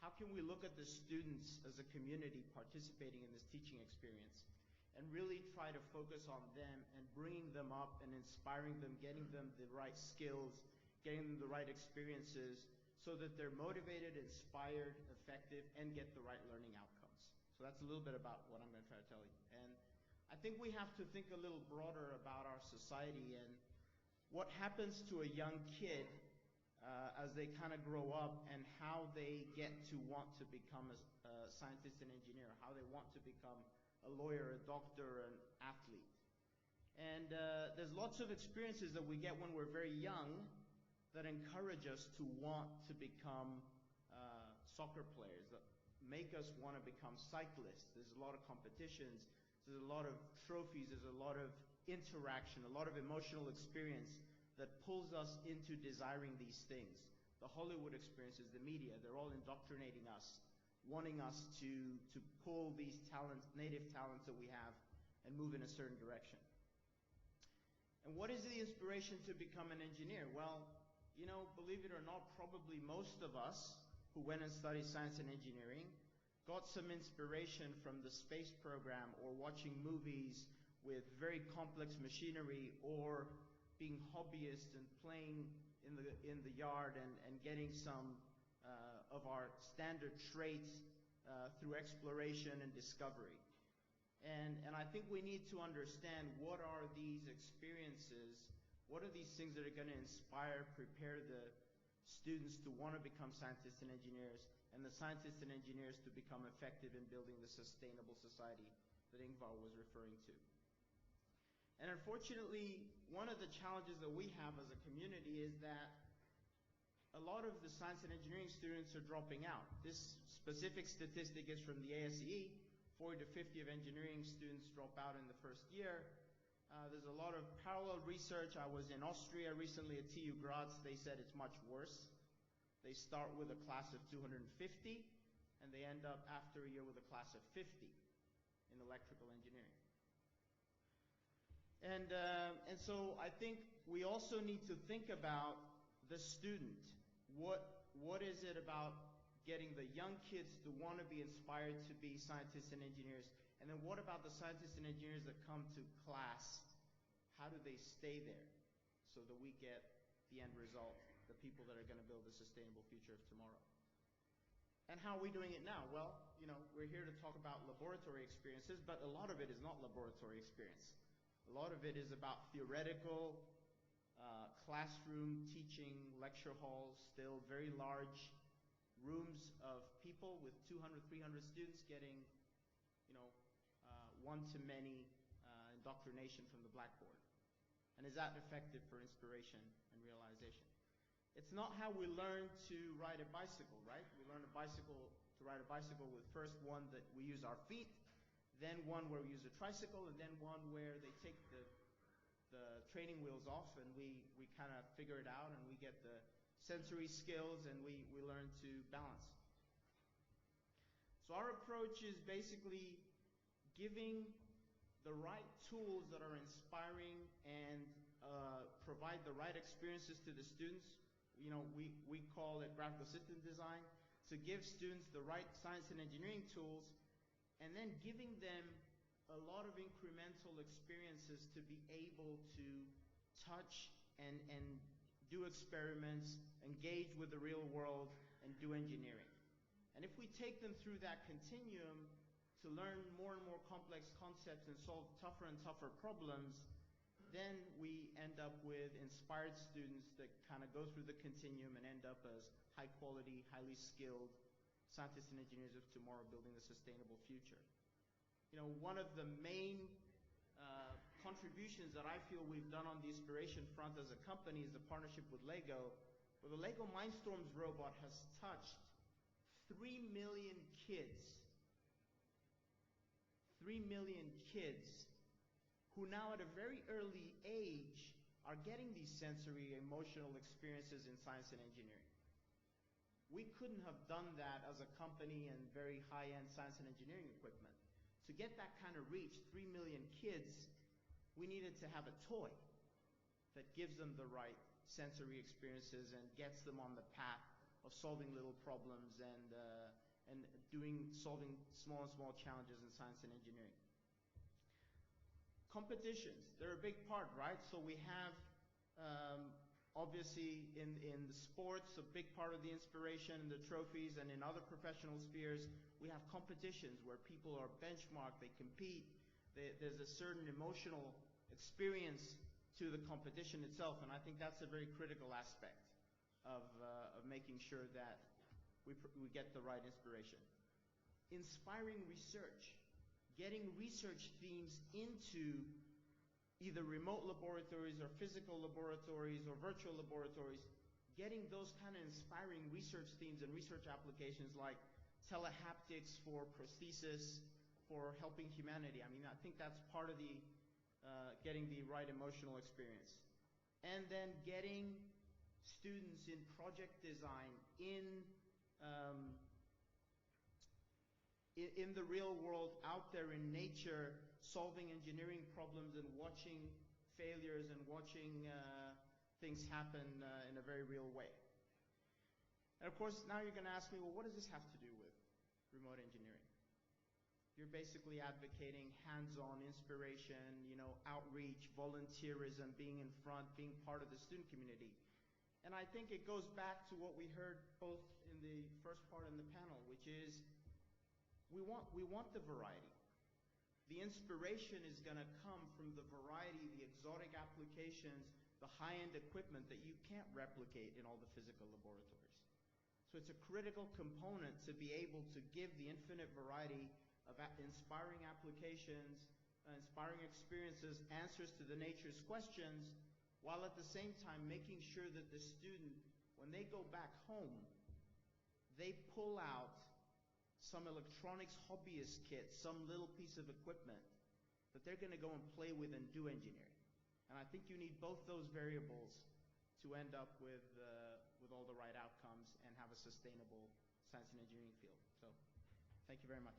how can we look at the students as a community participating in this teaching experience and really try to focus on them and bringing them up and inspiring them, getting them the right skills, getting them the right experiences so that they're motivated, inspired, effective, and get the right learning outcomes. So that's a little bit about what I'm going to try to tell you. And I think we have to think a little broader about our society and what happens to a young kid as they kind of grow up and how they get to want to become a scientist and engineer, how they want to become a lawyer, a doctor, an athlete. And there's lots of experiences that we get when we're very young that encourage us to want to become soccer players, that make us want to become cyclists. There's a lot of competitions, there's a lot of trophies, there's a lot of interaction, a lot of emotional experience that pulls us into desiring these things. The Hollywood experiences, the media, they're all indoctrinating us, wanting us to pull these talents, native talents that we have, and move in a certain direction. And what is the inspiration to become an engineer? Well, believe it or not, probably most of us who went and studied science and engineering got some inspiration from the space program or watching movies with very complex machinery or being hobbyists and playing in the yard and getting some of our standard traits through exploration and discovery. And I think we need to understand what are these experiences, what are these things that are going to inspire, prepare the students to want to become scientists and engineers, and the scientists and engineers to become effective in building the sustainable society that Ingvar was referring to. And unfortunately, one of the challenges that we have as a community is that a lot of the science and engineering students are dropping out. This specific statistic is from the ASCE. 40 to 50 of engineering students drop out in the first year. There's a lot of parallel research. I was in Austria recently at TU Graz. They said it's much worse. They start with a class of 250, and they end up after a year with a class of 50 in electrical engineering. And so I think we also need to think about the student. What is it about getting the young kids to want to be inspired to be scientists and engineers? And then what about the scientists and engineers that come to class? how do they stay there so that we get the end result, the people that are going to build the sustainable future of tomorrow? And how are we doing it now? Well, we're here to talk about laboratory experiences, but a lot of it is not laboratory experience. A lot of it is about theoretical, classroom teaching, lecture halls, still very large rooms of people with 200, 300 students getting, one-to-many indoctrination from the blackboard. And is that effective for inspiration and realization? It's not how we learn to ride a bicycle, right? We learn to ride a bicycle with first one that we use our feet, then one where we use a tricycle, and then one where they take the training wheels off and we kind of figure it out and we get the sensory skills and we learn to balance. So our approach is basically giving the right tools that are inspiring and provide the right experiences to the students. We call it graphical system design. So give students the right science and engineering tools, and then giving them a lot of incremental experiences to be able to touch and do experiments, engage with the real world, and do engineering. And if we take them through that continuum to learn more and more complex concepts and solve tougher and tougher problems, then we end up with inspired students that kind of go through the continuum and end up as high quality, highly skilled scientists and engineers of tomorrow building a sustainable future. One of the main contributions that I feel we've done on the inspiration front as a company is the partnership with Lego, where the Lego Mindstorms robot has touched 3 million kids. 3 million kids who now at a very early age are getting these sensory, emotional experiences in science and engineering. We couldn't have done that as a company and very high-end science and engineering equipment. To get that kind of reach, 3 million kids, we needed to have a toy that gives them the right sensory experiences and gets them on the path of solving little problems and solving small challenges in science and engineering. Competitions, they're a big part, right? So we have, obviously, in the sports, a big part of the inspiration and the trophies, and in other professional spheres, we have competitions where people are benchmarked, they compete, there's a certain emotional experience to the competition itself, and I think that's a very critical aspect of making sure that we get the right inspiration. Inspiring research, getting research themes into either remote laboratories or physical laboratories or virtual laboratories, getting those kind of inspiring research themes and research applications like telehaptics for prosthesis, for helping humanity. I mean, I think that's part of the getting the right emotional experience. And then getting students in project design, in the real world, out there in nature, solving engineering problems and watching failures and watching things happen in a very real way. And of course, now you're going to ask me, well, what does this have to do with remote engineering? You're basically advocating hands-on inspiration, outreach, volunteerism, being in front, being part of the student community. And I think it goes back to what we heard both in the first part in the panel, which is we want the variety. The inspiration is going to come from the variety, the exotic applications, the high-end equipment that you can't replicate in all the physical laboratories. So it's a critical component to be able to give the infinite variety of inspiring applications, inspiring experiences, answers to the nature's questions, while at the same time making sure that the student, when they go back home, they pull out some electronics hobbyist kit, some little piece of equipment that they're going to go and play with and do engineering. And I think you need both those variables to end up with all the right outcomes and have a sustainable science and engineering field. So, thank you very much.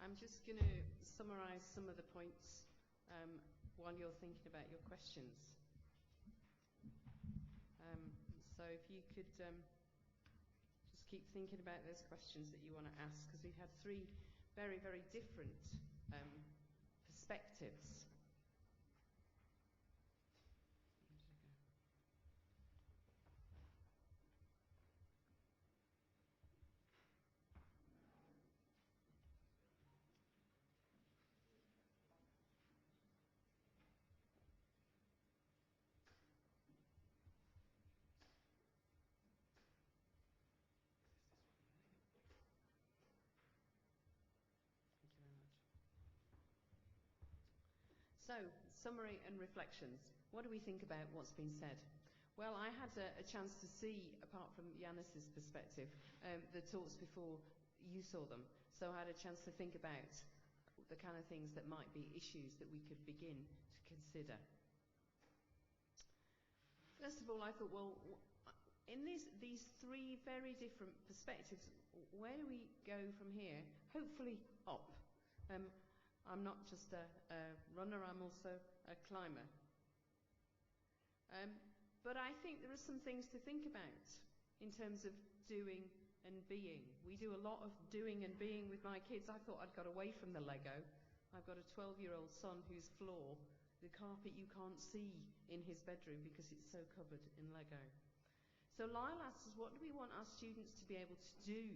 I'm just going to summarize some of the points while you're thinking about your questions. So if you could just keep thinking about those questions that you want to ask, because we've had three very, very different perspectives. So, summary and reflections. What do we think about what's been said? Well, I had a chance to see, apart from Yiannis's perspective, the talks before you saw them. So I had a chance to think about the kind of things that might be issues that we could begin to consider. First of all, I thought, well, in these three very different perspectives, where do we go from here? Hopefully up. I'm not just a runner, I'm also a climber. But I think there are some things to think about in terms of doing and being. We do a lot of doing and being with my kids. I thought I'd got away from the Lego. I've got a 12-year-old son whose floor, the carpet you can't see in his bedroom because it's so covered in Lego. So Lyle asks us, what do we want our students to be able to do?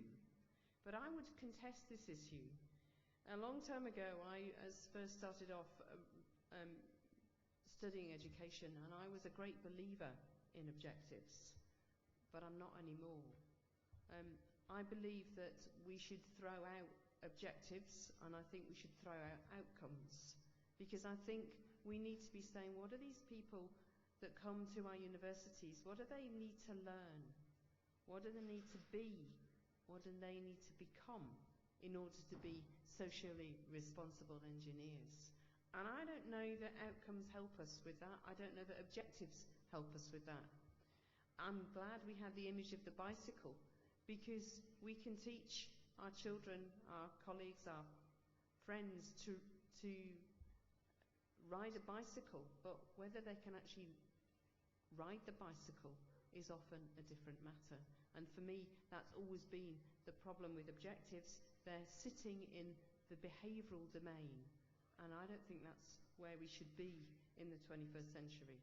But I would contest this issue. A long time ago, I first started off studying education, and I was a great believer in objectives, but I'm not anymore. I believe that we should throw out objectives, and I think we should throw out outcomes, because I think we need to be saying, what are these people that come to our universities, what do they need to learn? What do they need to be? What do they need to become in order to be socially responsible engineers? And I don't know that outcomes help us with that. I don't know that objectives help us with that. I'm glad we had the image of the bicycle, because we can teach our children, our colleagues, our friends to ride a bicycle, but whether they can actually ride the bicycle is often a different matter. And for me, that's always been the problem with objectives. They're sitting in the behavioural domain, and I don't think that's where we should be in the 21st century.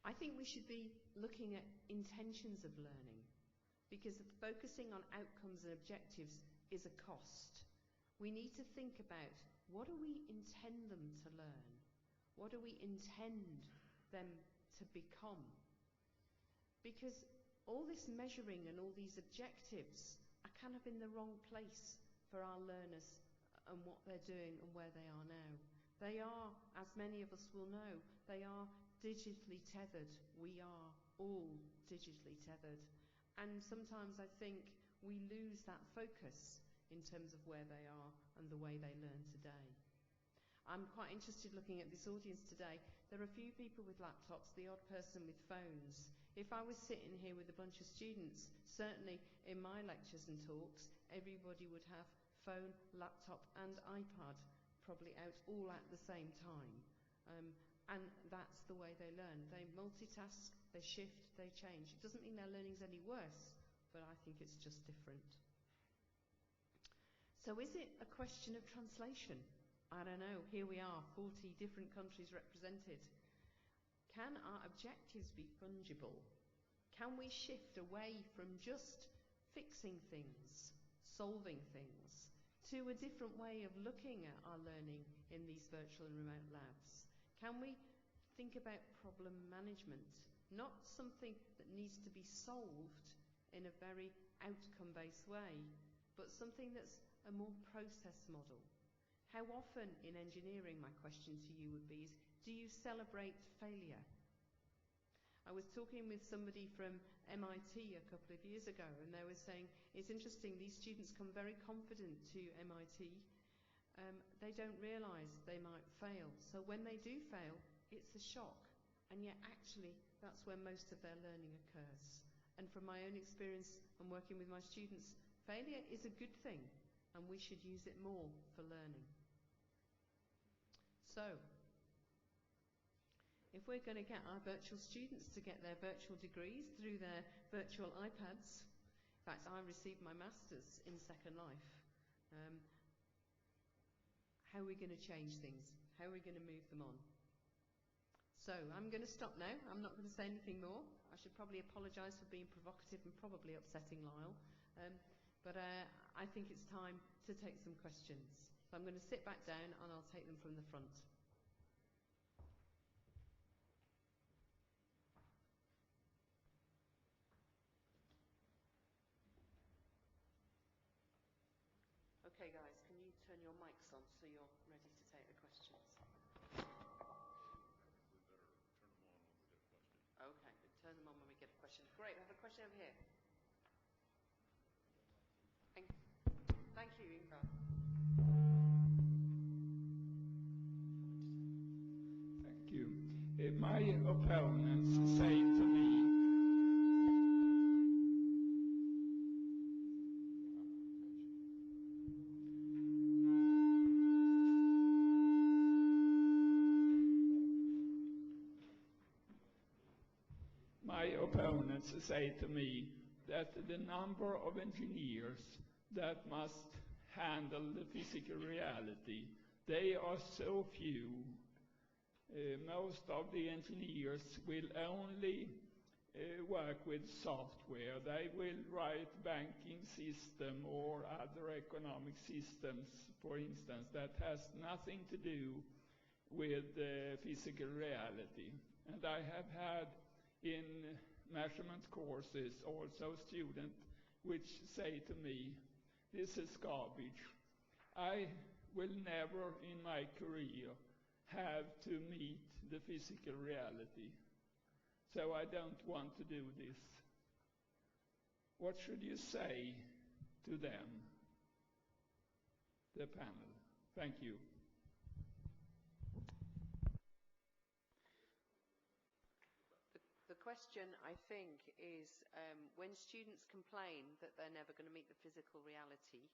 I think we should be looking at intentions of learning, because focusing on outcomes and objectives is a cost. We need to think about, what do we intend them to learn? What do we intend them to become? Because all this measuring and all these objectives are kind of in the wrong place for our learners and what they're doing and where they are now. They are, as many of us will know, they are digitally tethered. We are all digitally tethered. And sometimes I think we lose that focus in terms of where they are and the way they learn today. I'm quite interested looking at this audience today. There are a few people with laptops, the odd person with phones. If I was sitting here with a bunch of students, certainly in my lectures and talks, everybody would have phone, laptop and iPad probably out all at the same time. And that's the way they learn. They multitask, they shift, they change. It doesn't mean their learning's any worse, but I think it's just different. So is it a question of translation? I don't know. Here we are, 40 different countries represented. Can our objectives be fungible? Can we shift away from just fixing things, solving things, to a different way of looking at our learning in these virtual and remote labs? Can we think about problem management, not something that needs to be solved in a very outcome-based way, but something that's a more process model? How often in engineering, my question to you would be, is, do you celebrate failure? I was talking with somebody from MIT a couple of years ago, and they were saying, it's interesting, these students come very confident to MIT. They don't realise they might fail. So when they do fail, it's a shock. And yet actually, that's where most of their learning occurs. And from my own experience and working with my students, failure is a good thing, and we should use it more for learning. So, if we're going to get our virtual students to get their virtual degrees through their virtual iPads, in fact, I received my master's in Second Life, how are we going to change things? How are we going to move them on? So, I'm going to stop now. I'm not going to say anything more. I should probably apologise for being provocative and probably upsetting Lyle. But I think it's time to take some questions. So I'm going to sit back down and I'll take them from the front. Okay, guys, can you turn your mics on so you're ready to take the questions? Okay, we turn them on when we get a question. Great, we have a question over here. Thank you, Inga. Thank you. My opponents say to me, that the number of engineers that must handle the physical reality, they are so few. Most of the engineers will only work with software. They will write banking system or other economic systems, for instance, that has nothing to do with physical reality. And I have had in measurement courses also students which say to me, this is garbage. I will never in my career have to meet the physical reality. So I don't want to do this. What should you say to them, the panel? Thank you. The question, I think, is when students complain that they're never going to meet the physical reality,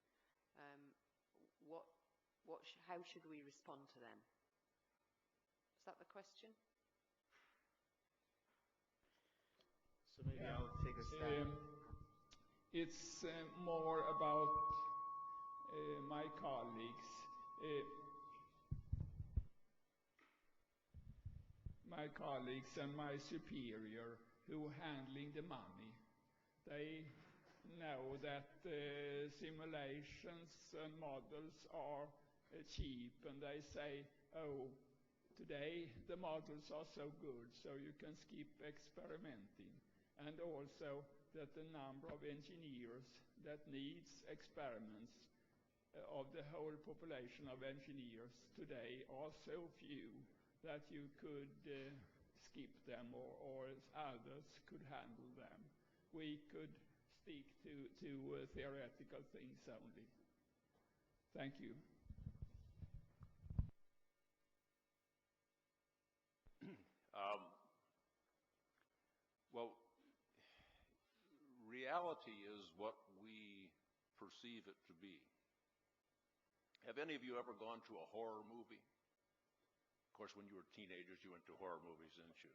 how should we respond to them? Is that the question? So maybe I'll take a stab. It's more about my colleagues. My colleagues and my superior who are handling the money. They know that simulations and models are cheap, and they say, oh, today the models are so good, so you can skip experimenting. And also that the number of engineers that needs experiments of the whole population of engineers today are so few that you could skip them or others could handle them. We could stick to theoretical things only. Thank you. Well, reality is what we perceive it to be. Have any of you ever gone to a horror movie? Of course, when you were teenagers, you went to horror movies, didn't you?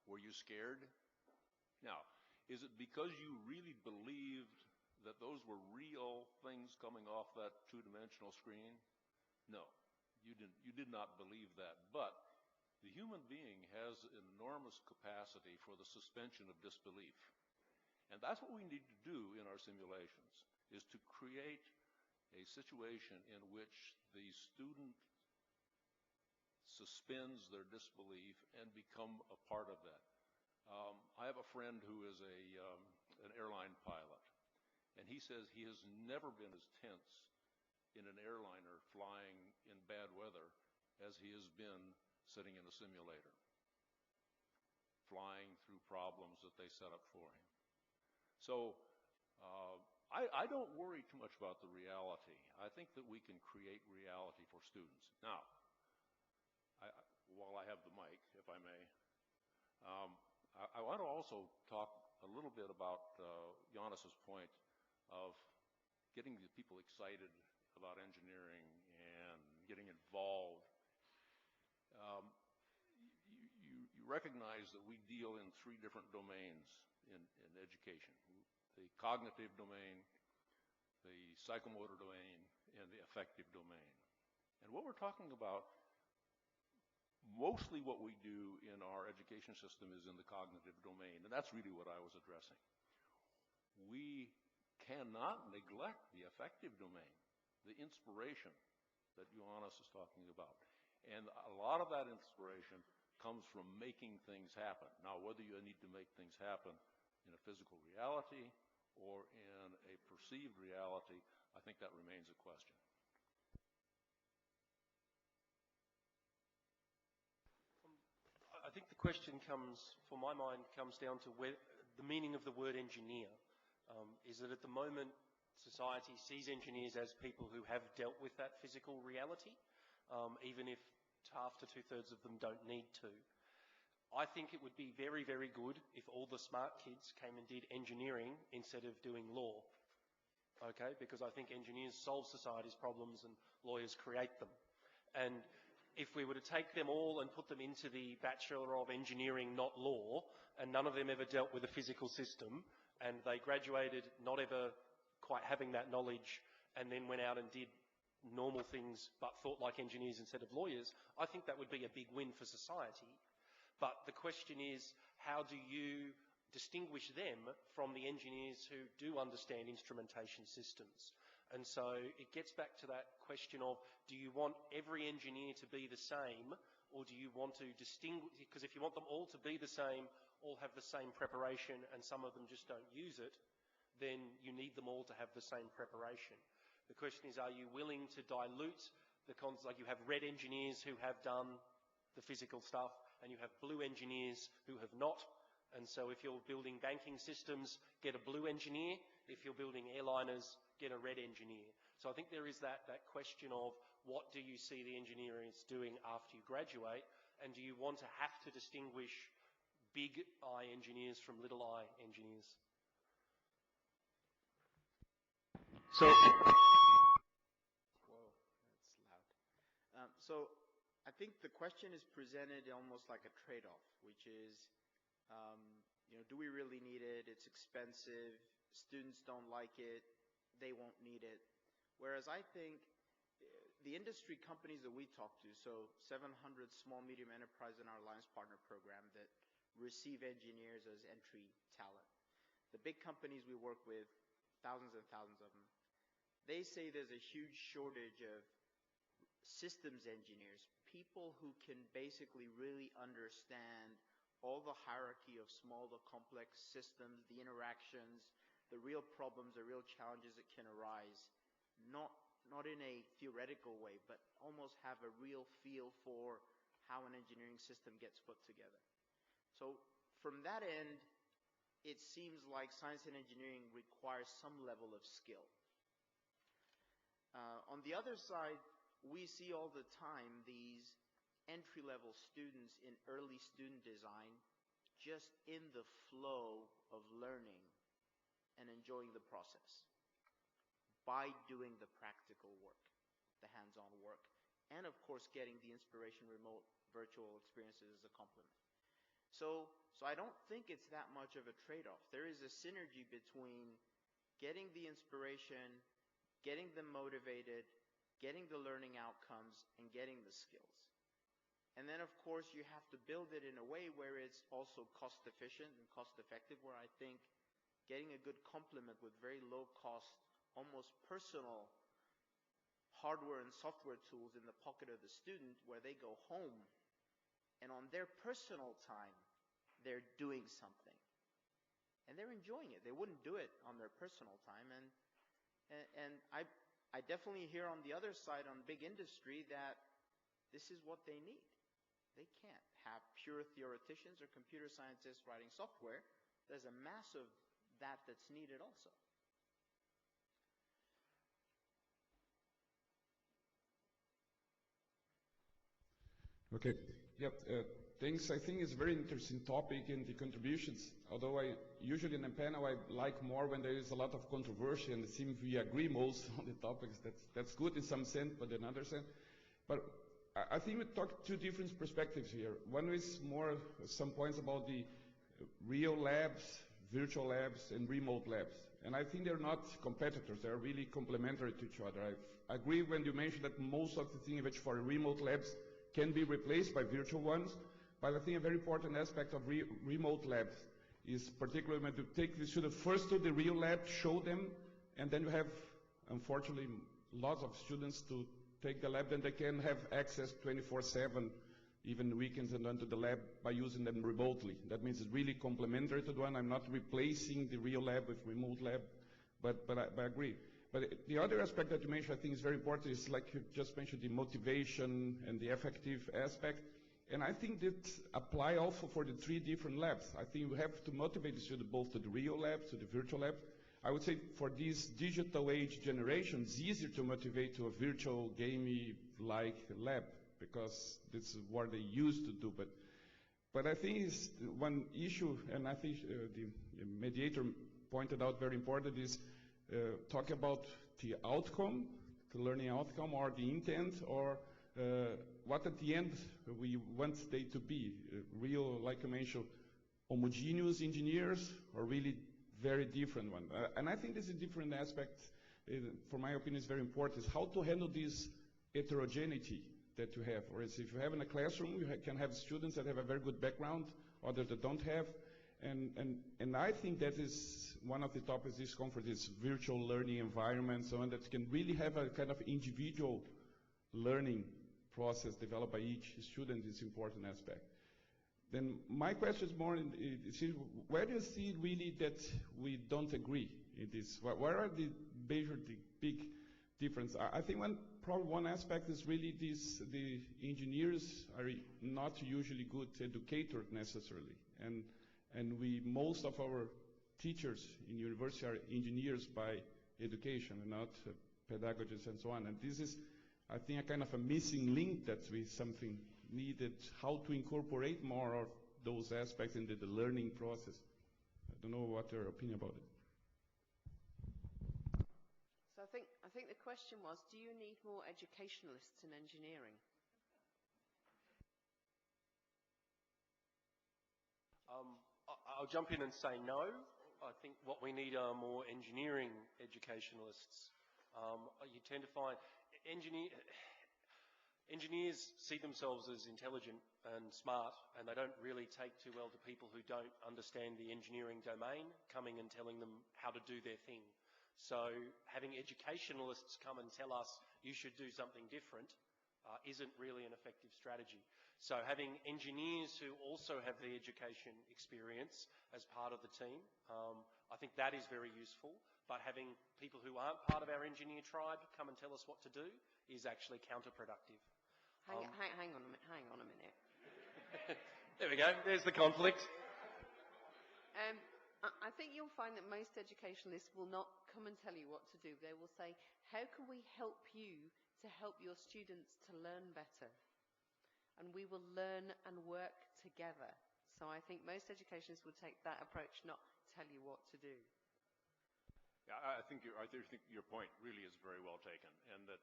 Were you scared? Now, is it because you really believed that those were real things coming off that two-dimensional screen? No, you did not believe that. But the human being has an enormous capacity for the suspension of disbelief. And that's what we need to do in our simulations, is to create a situation in which the student suspends their disbelief and become a part of that. I have a friend who is an airline pilot, and he says he has never been as tense in an airliner flying in bad weather as he has been sitting in a simulator, flying through problems that they set up for him. So I don't worry too much about the reality. I think that we can create reality for students. Now, while I have the mic, if I may, I want to also talk a little bit about Yiannis's point of getting the people excited about engineering and getting involved. recognize that we deal in three different domains in education: the cognitive domain, the psychomotor domain, and the affective domain. And what we're talking about, mostly what we do in our education system is in the cognitive domain, and that's really what I was addressing. We cannot neglect the affective domain, the inspiration that Yiannis is talking about. And a lot of that inspiration comes from making things happen. Now, whether you need to make things happen in a physical reality or in a perceived reality, I think that remains a question. I think the question comes, for my mind, comes down to where the meaning of the word engineer. Is that at the moment society sees engineers as people who have dealt with that physical reality, even if half to two-thirds of them don't need to. I think it would be very, very good if all the smart kids came and did engineering instead of doing law. Okay, because I think engineers solve society's problems and lawyers create them. And if we were to take them all and put them into the Bachelor of Engineering, not law, and none of them ever dealt with a physical system, and they graduated not ever quite having that knowledge, and then went out and did normal things but thought like engineers instead of lawyers, I think that would be a big win for society. But the question is, how do you distinguish them from the engineers who do understand instrumentation systems? And so it gets back to that question of, do you want every engineer to be the same, or do you want to distinguish? Because if you want them all to be the same, all have the same preparation, and some of them just don't use it, then you need them all to have the same preparation. The question is, are you willing to dilute the like you have red engineers who have done the physical stuff, and you have blue engineers who have not. And so if you're building banking systems, get a blue engineer. If you're building airliners, get a red engineer. So I think there is that question of, what do you see the engineers doing after you graduate, and do you want to have to distinguish big I engineers from little I engineers? So, whoa, that's loud. So I think the question is presented almost like a trade-off, which is, do we really need it? It's expensive. Students don't like it. They won't need it. Whereas I think the industry companies that we talk to, so 700 small, medium enterprise in our Alliance Partner Program that receive engineers as entry talent. The big companies we work with, thousands and thousands of them, they say there's a huge shortage of systems engineers, people who can basically really understand all the hierarchy of small to complex systems, the interactions, the real problems, the real challenges that can arise, not in a theoretical way, but almost have a real feel for how an engineering system gets put together. So from that end, it seems like science and engineering requires some level of skill. On the other side, we see all the time these entry-level students in early student design just in the flow of learning and enjoying the process by doing the practical work, the hands-on work, and of course getting the inspiration remote virtual experiences as a complement. So I don't think it's that much of a trade-off. There is a synergy between getting the inspiration, getting them motivated, getting the learning outcomes, and getting the skills. And then, of course, you have to build it in a way where it's also cost-efficient and cost-effective, where I think getting a good complement with very low-cost, almost personal hardware and software tools in the pocket of the student, where they go home and on their personal time, they're doing something. And they're enjoying it. They wouldn't do it on their personal time. And I definitely hear on the other side, on big industry, that this is what they need. They can't have pure theoreticians or computer scientists writing software. There's a mass of that's needed also. Okay. Yep. Thanks. I think it's a very interesting topic and the contributions. Although I usually in a panel I like more when there is a lot of controversy and it seems we agree most on the topics. That's good in some sense, but in another sense. But I think we talk two different perspectives here. One is more some points about the real labs, virtual labs, and remote labs. And I think they're not competitors. They're really complementary to each other. I agree when you mentioned that most of the things which for remote labs can be replaced by virtual ones. But I think a very important aspect of remote labs is particularly when you take the student first to the real lab, show them, and then you have, unfortunately, lots of students to take the lab, then they can have access 24/7, even weekends, and onto the lab by using them remotely. That means it's really complementary to the one. I'm not replacing the real lab with remote lab, but I agree. But the other aspect that you mentioned I think is very important is, like you just mentioned, the motivation and the effective aspect. And I think that apply also for the three different labs. I think we have to motivate the student both to the real labs, to the virtual labs. I would say for this digital age generation, it's easier to motivate to a virtual gamey-like lab because this is what they used to do. But I think it's one issue, and I think the mediator pointed out very important, is talk about the outcome, the learning outcome, or the intent, or what at the end we want they to be. Real, like you mentioned, homogeneous engineers, or really very different one. And I think this is a different aspect, for my opinion, is very important, is how to handle this heterogeneity that you have. Whereas if you have in a classroom, you can have students that have a very good background, others that don't have. And I think that is one of the topics this conference is virtual learning environment, so on, that can really have a kind of individual learning process developed by each student is important aspect. Then my question is more, where do you see really that we don't agree in this? Where are the big difference? I think probably one aspect is really this: the engineers are not usually good educators necessarily, and most of our teachers in university are engineers by education and not pedagogists and so on. And this is, I think, a kind of a missing link that we something needed, how to incorporate more of those aspects into the learning process. I don't know what your opinion about it. So I think the question was, do you need more educationalists in engineering? I'll jump in and say no. I think what we need are more engineering educationalists. You tend to find engineers see themselves as intelligent and smart, and they don't really take too well to people who don't understand the engineering domain coming and telling them how to do their thing. So having educationalists come and tell us you should do something different isn't really an effective strategy. So having engineers who also have the education experience as part of the team, I think that is very useful. But having people who aren't part of our engineer tribe come and tell us what to do is actually counterproductive. Hang on a minute. There we go. There's the conflict. I think you'll find that most educationalists will not come and tell you what to do. They will say, how can we help you to help your students to learn better? And we will learn and work together. So I think most educationists would take that approach, not tell you what to do. Yeah, I think your point really is very well taken, and that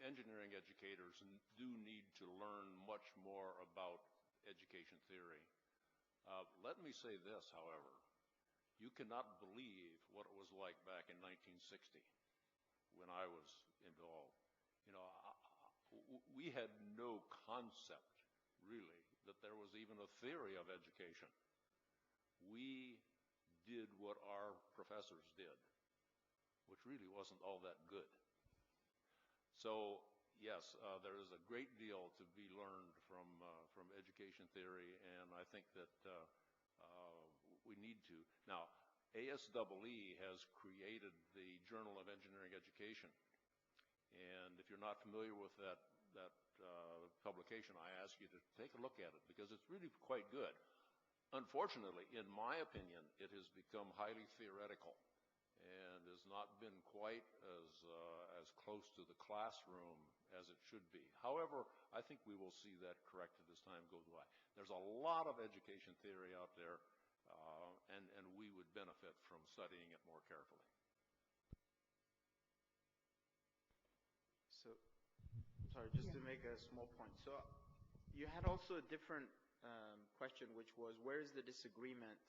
engineering educators do need to learn much more about education theory. Let me say this, however. You cannot believe what it was like back in 1960 when I was involved. You know, we had no concept, really, that there was even a theory of education. We did what our professors did, which really wasn't all that good. So, yes, there is a great deal to be learned from education theory, and I think that we need to. Now, ASEE has created the Journal of Engineering Education, and if you're not familiar with that publication, I ask you to take a look at it, because it's really quite good. Unfortunately, in my opinion, it has become highly theoretical and has not been quite as close to the classroom as it should be. However, I think we will see that corrected as time goes by. There's a lot of education theory out there, and we would benefit from studying it more carefully. sorry, just to make a small point. So you had also a different question, which was, where is the disagreement?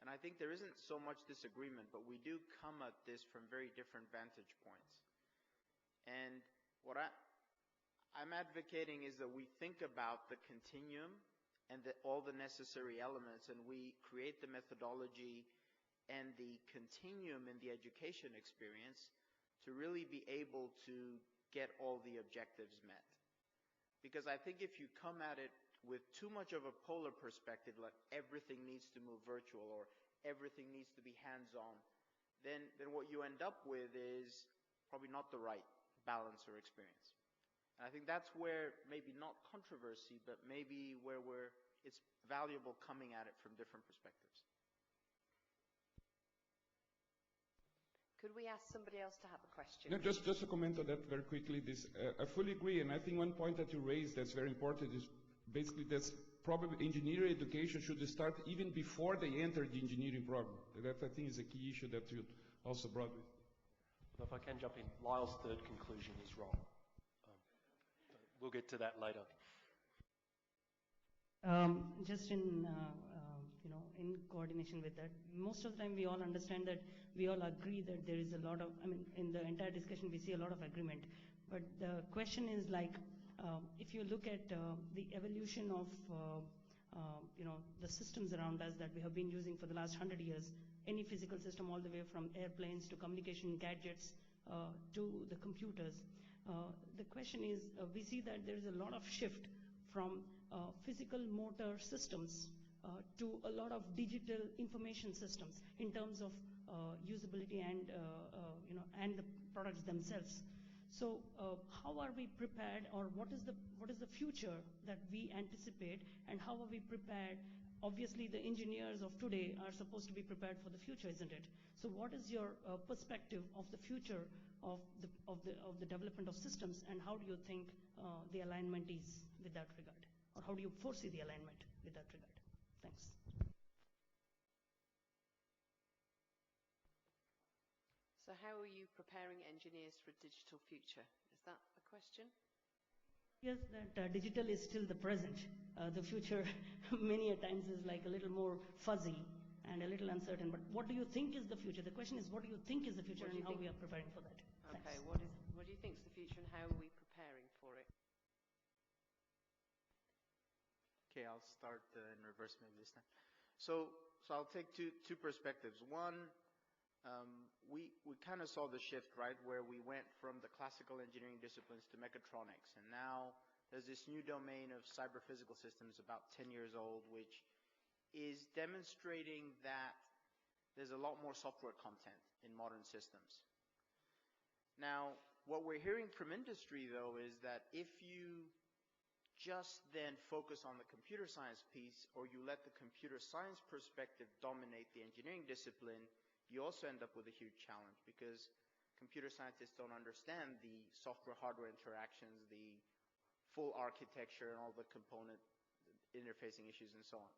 And I think there isn't so much disagreement, but we do come at this from very different vantage points. And what I'm advocating is that we think about the continuum and all the necessary elements, and we create the methodology and the continuum in the education experience to really be able to get all the objectives met. Because I think if you come at it with too much of a polar perspective, like everything needs to move virtual or everything needs to be hands-on, then what you end up with is probably not the right balance or experience. And I think that's where maybe not controversy, but maybe where it's valuable coming at it from different perspectives. Could we ask somebody else to have a question? No, just to comment on that very quickly. I fully agree, and I think one point that you raised that's very important is basically that's probably engineering education should start even before they enter the engineering program. That I think is a key issue that you also brought with. If I can jump in, Lyle's third conclusion is wrong. We'll get to that later. Just in in coordination with that, most of the time we all understand that we all agree that there is a lot of, in the entire discussion we see a lot of agreement. But the question is like, if you look at the evolution of the systems around us that we have been using for the last 100 years, any physical system all the way from airplanes to communication gadgets to the computers, the question is, we see that there is a lot of shift from physical motor systems to a lot of digital information systems in terms of usability and and the products themselves. So how are we prepared, or what is the future that we anticipate, and how are we prepared? Obviously, the engineers of today are supposed to be prepared for the future, isn't it? So what is your perspective of the future of the development of systems, and how do you think the alignment is with that regard, or how do you foresee the alignment with that regard? Thanks. So how are you preparing engineers for a digital future? Is that a question? Yes, that digital is still the present. The future many a times is like a little more fuzzy and a little uncertain. But what do you think is the future? The question is, what do you think is the future, and how we are preparing for that? Okay, Thanks. what do you think is the future, and how are we preparing for it? Okay, I'll start in reverse maybe this time. So I'll take two perspectives. One, we kind of saw the shift, right, where we went from the classical engineering disciplines to mechatronics, and now there's this new domain of cyber-physical systems about 10 years old, which is demonstrating that there's a lot more software content in modern systems. Now, what we're hearing from industry, though, is that if you just then focus on the computer science piece, or you let the computer science perspective dominate the engineering discipline, you also end up with a huge challenge, because computer scientists don't understand the software-hardware interactions, the full architecture, and all the component interfacing issues and so on.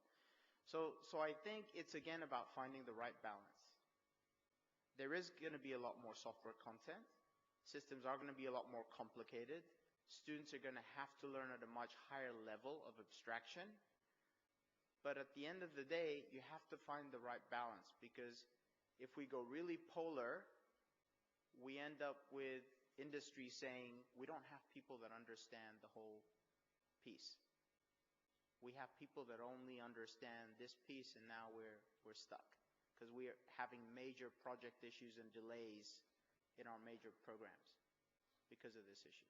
So I think it's again about finding the right balance. There is going to be a lot more software content. Systems are going to be a lot more complicated. Students are going to have to learn at a much higher level of abstraction. But at the end of the day, you have to find the right balance, because if we go really polar, we end up with industry saying we don't have people that understand the whole piece. We have people that only understand this piece, and now we're stuck, because we are having major project issues and delays in our major programs because of this issue.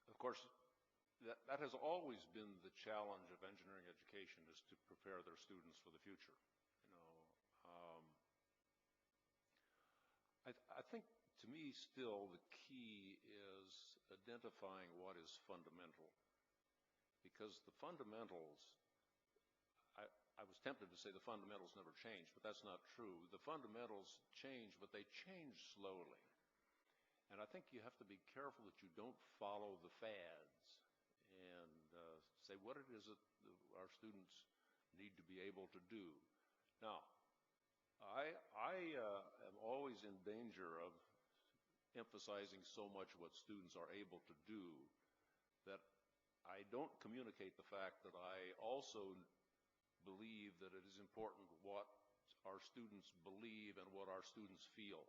Of course, that has always been the challenge of engineering education, is to prepare their students for the future. I think, to me, still the key is identifying what is fundamental, because the fundamentals, I was tempted to say the fundamentals never change, but that's not true. The fundamentals change, but they change slowly. And I think you have to be careful that you don't follow the fads and say what it is that our students need to be able to do. Now, I am always in danger of emphasizing so much what students are able to do that I don't communicate the fact that I also believe that it is important what our students believe and what our students feel.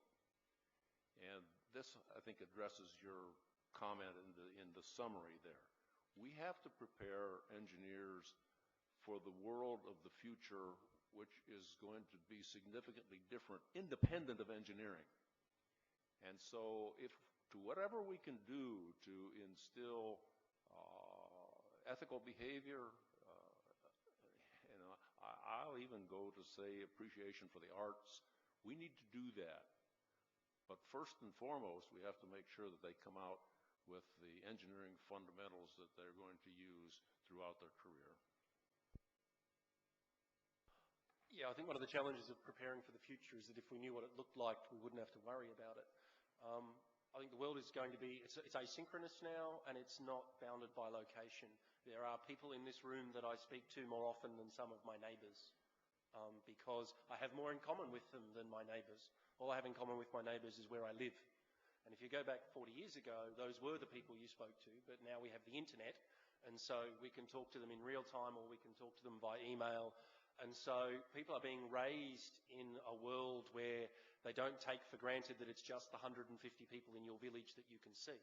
And this, I think, addresses your comment in the summary there. We have to prepare engineers for the world of the future, which is going to be significantly different, independent of engineering. And so if, to whatever we can do to instill ethical behavior, I'll even go to say appreciation for the arts, we need to do that. But first and foremost, we have to make sure that they come out with the engineering fundamentals that they're going to use throughout their career. Yeah, I think one of the challenges of preparing for the future is that if we knew what it looked like, we wouldn't have to worry about it. I think the world is going to be, it's asynchronous now, and it's not bounded by location. There are people in this room that I speak to more often than some of my neighbours, because I have more in common with them than my neighbours. All I have in common with my neighbours is where I live. And if you go back 40 years ago, those were the people you spoke to, but now we have the internet, and so we can talk to them in real time, or we can talk to them by email. And so people are being raised in a world where they don't take for granted that it's just the 150 people in your village that you can see.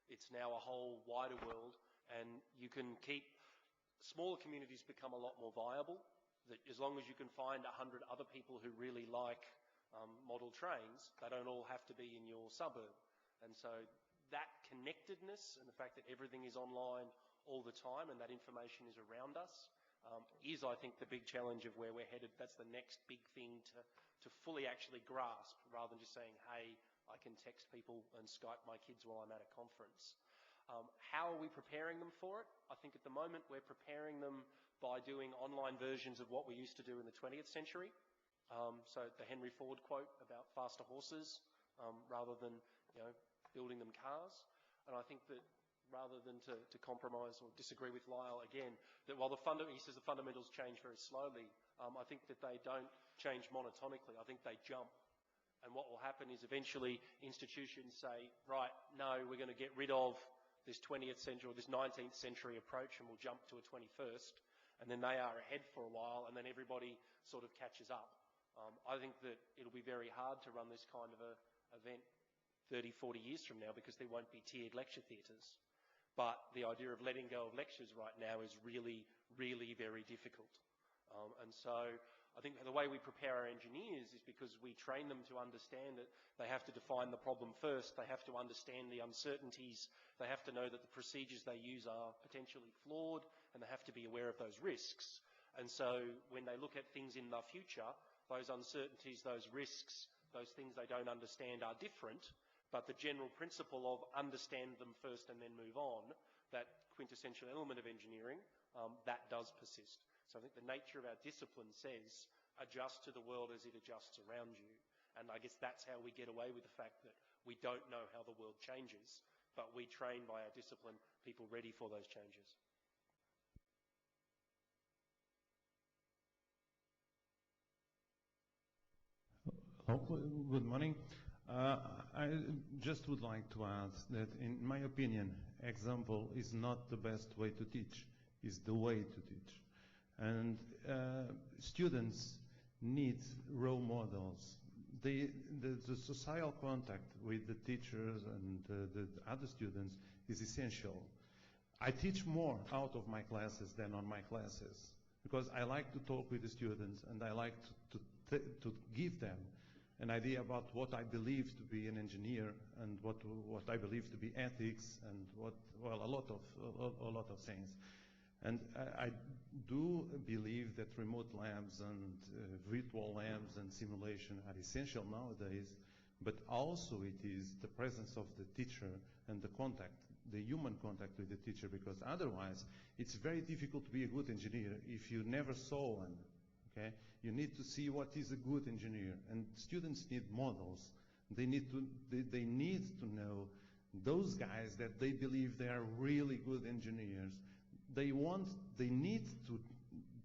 It's now a whole wider world, and you can keep smaller communities become a lot more viable, that as long as you can find 100 other people who really like model trains, they don't all have to be in your suburb. And so that connectedness and the fact that everything is online all the time and that information is around us is, I think, the big challenge of where we're headed. That's the next big thing to fully actually grasp, rather than just saying, hey, I can text people and Skype my kids while I'm at a conference. How are we preparing them for it? I think at the moment we're preparing them by doing online versions of what we used to do in the 20th century. So the Henry Ford quote about faster horses rather than building them cars. And I think that rather than to compromise or disagree with Lyle again, that while he says the fundamentals change very slowly, I think that they don't change monotonically. I think they jump. And what will happen is eventually institutions say, right, no, we're going to get rid of this 20th century or this 19th century approach and we'll jump to a 21st. And then they are ahead for a while and then everybody sort of catches up. I think that it'll be very hard to run this kind of a event 30, 40 years from now because there won't be tiered lecture theatres. But the idea of letting go of lectures right now is really, really very difficult. And so I think the way we prepare our engineers is because we train them to understand that they have to define the problem first, they have to understand the uncertainties, they have to know that the procedures they use are potentially flawed, and they have to be aware of those risks. And so when they look at things in the future, those uncertainties, those risks, those things they don't understand are different, but the general principle of understand them first and then move on, that quintessential element of engineering, that does persist. So I think the nature of our discipline says adjust to the world as it adjusts around you. And I guess that's how we get away with the fact that we don't know how the world changes, but we train by our discipline people ready for those changes. Good morning. I just would like to add that, in my opinion, example is not the best way to teach, it's the way to teach. And students need role models. The social contact with the teachers and the other students is essential. I teach more out of my classes than on my classes because I like to talk with the students and I like to give them an idea about what I believe to be an engineer and what I believe to be ethics and a lot of things. And I do believe that remote labs and virtual labs and simulation are essential nowadays, but also it is the presence of the teacher and the contact, the human contact with the teacher, because otherwise it's very difficult to be a good engineer if you never saw one. Okay? You need to see what is a good engineer, and students need models. They need to know those guys that they believe they are really good engineers. They need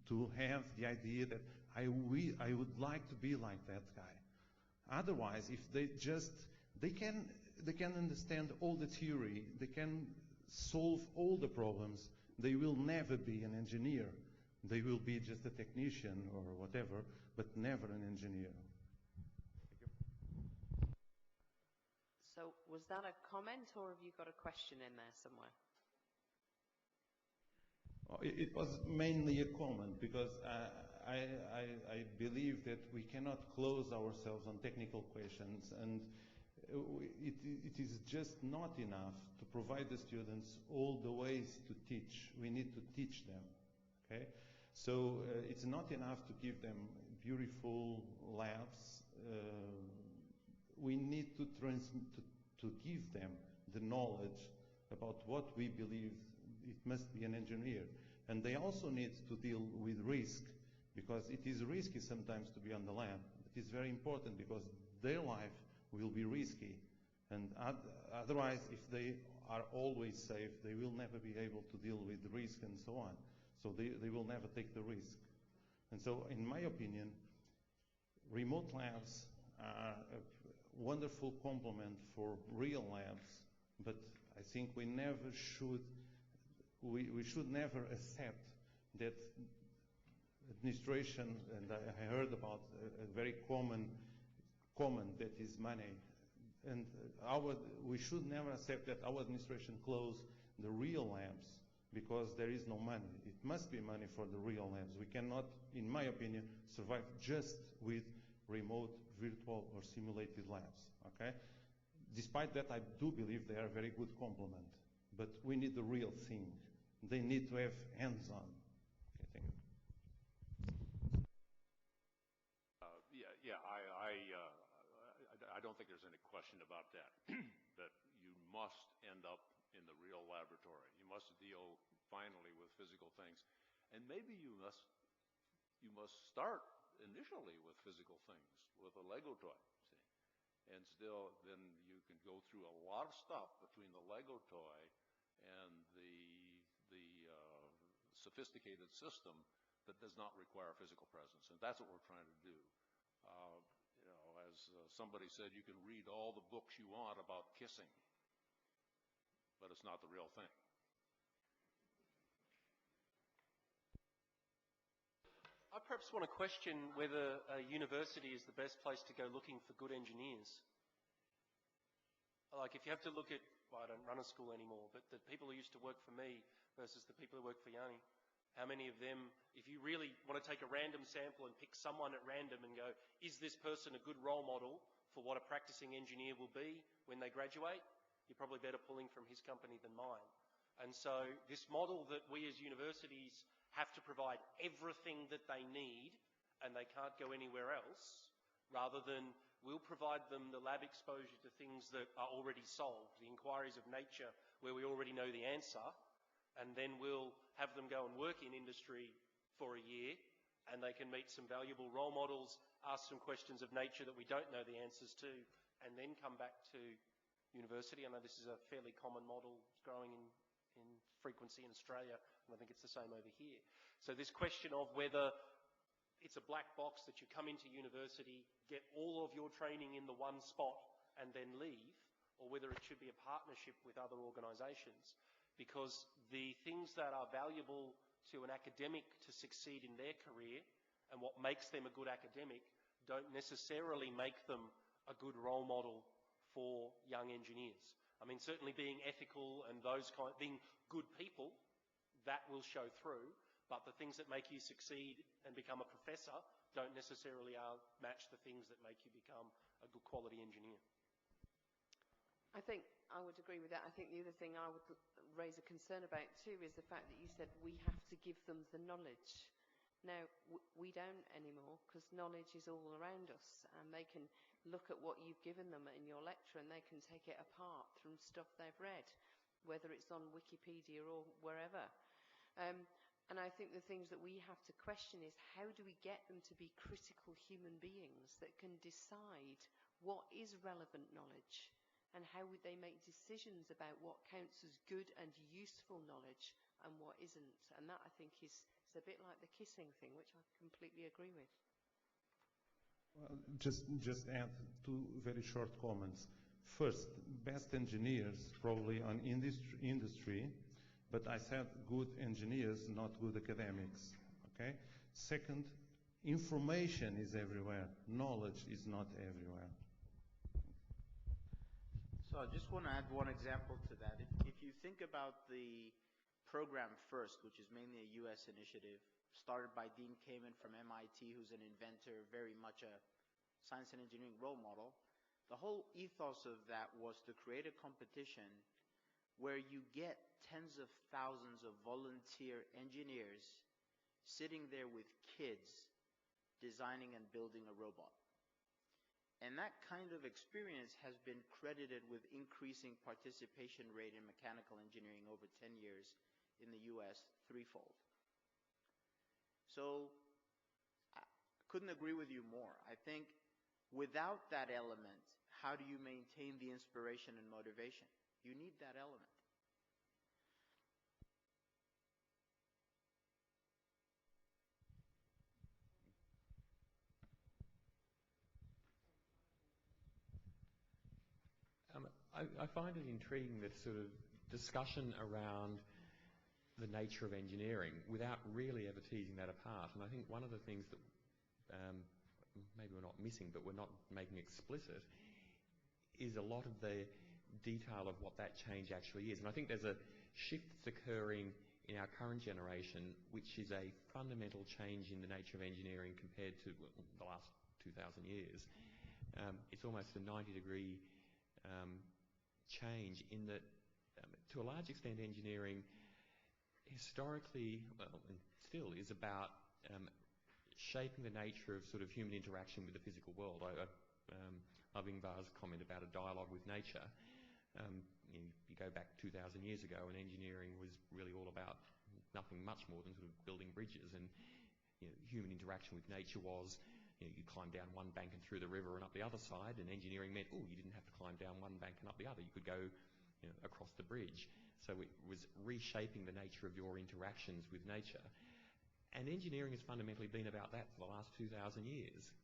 to have the idea that I would like to be like that guy. Otherwise, if they can understand all the theory, they can solve all the problems, they will never be an engineer. They will be just a technician or whatever, but never an engineer. So was that a comment, or have you got a question in there somewhere? It was mainly a comment, because I believe that we cannot close ourselves on technical questions, and it is just not enough to provide the students all the ways to teach. We need to teach them, okay? So it's not enough to give them beautiful labs. We need to give them the knowledge about what we believe it must be an engineer. And they also need to deal with risk, because it is risky sometimes to be on the lab. It is very important because their life will be risky. And otherwise, if they are always safe, they will never be able to deal with risk and so on. So they will never take the risk. And so, in my opinion, remote labs are a wonderful complement for real labs, but I think we should never accept that administration, and I heard about a very common comment that is money. And we should never accept that our administration close the real labs because there is no money. It must be money for the real labs. We cannot, in my opinion, survive just with remote, virtual, or simulated labs, okay? Despite that, I do believe they are a very good complement, but we need the real thing. They need to have hands-on. Okay, thank you. I don't think there's any question about that. That you must end up in the real laboratory. You must deal finally with physical things, and maybe you must start initially with physical things, with a Lego toy, see, and still then you can go through a lot of stuff between the Lego toy and the sophisticated system that does not require physical presence, and that's what we're trying to do. As somebody said, you can read all the books you want about kissing, but it's not the real thing. I perhaps want to question whether a university is the best place to go looking for good engineers. Like, if you have to look at, well, I don't run a school anymore, but the people who used to work for me versus the people who work for Yianni, how many of them, if you really want to take a random sample and pick someone at random and go, is this person a good role model for what a practicing engineer will be when they graduate? You're probably better pulling from his company than mine. And so this model that we as universities have to provide everything that they need and they can't go anywhere else, rather than we'll provide them the lab exposure to things that are already solved, the inquiries of nature where we already know the answer, and then we'll have them go and work in industry for a year, and they can meet some valuable role models, ask some questions of nature that we don't know the answers to, and then come back to university. I know this is a fairly common model. It's growing in frequency in Australia, and I think it's the same over here. So this question of whether it's a black box that you come into university, get all of your training in the one spot, and then leave, or whether it should be a partnership with other organisations. Because the things that are valuable to an academic to succeed in their career and what makes them a good academic don't necessarily make them a good role model for young engineers. I mean, certainly being ethical and being good people, that will show through, but the things that make you succeed and become a professor don't necessarily match the things that make you become a good quality engineer. I think I would agree with that. I think the other thing I would raise a concern about too is the fact that you said we have to give them the knowledge. Now, we don't anymore, because knowledge is all around us, and they can look at what you've given them in your lecture and they can take it apart from stuff they've read, whether it's on Wikipedia or wherever. And I think the things that we have to question is, how do we get them to be critical human beings that can decide what is relevant knowledge? And how would they make decisions about what counts as good and useful knowledge and what isn't? And that, I think, is a bit like the kissing thing, which I completely agree with. Well, just add two very short comments. First, best engineers probably on industry, but I said good engineers, not good academics. Okay. Second, information is everywhere. Knowledge is not everywhere. So I just want to add one example to that. If you think about the program FIRST, which is mainly a U.S. initiative, started by Dean Kamen from MIT, who's an inventor, very much a science and engineering role model. The whole ethos of that was to create a competition where you get tens of thousands of volunteer engineers sitting there with kids designing and building a robot. And that kind of experience has been credited with increasing participation rate in mechanical engineering over 10 years in the US threefold. So I couldn't agree with you more. I think without that element, how do you maintain the inspiration and motivation? You need that element. I find it intriguing, this sort of discussion around the nature of engineering without really ever teasing that apart. And I think one of the things that maybe we're not missing, but we're not making explicit, is a lot of the detail of what that change actually is. And I think there's a shift that's occurring in our current generation, which is a fundamental change in the nature of engineering compared to the last 2,000 years. It's almost a 90-degree change in that, to a large extent, engineering historically, well, and still is about shaping the nature of sort of human interaction with the physical world. Love Ingvar's comment about a dialogue with nature. You go back 2,000 years ago, and engineering was really all about nothing much more than sort of building bridges, and human interaction with nature was, you climb down one bank and through the river and up the other side, and engineering meant, you didn't have to climb down one bank and up the other. You could go across the bridge. So it was reshaping the nature of your interactions with nature. And engineering has fundamentally been about that for the last 2,000 years.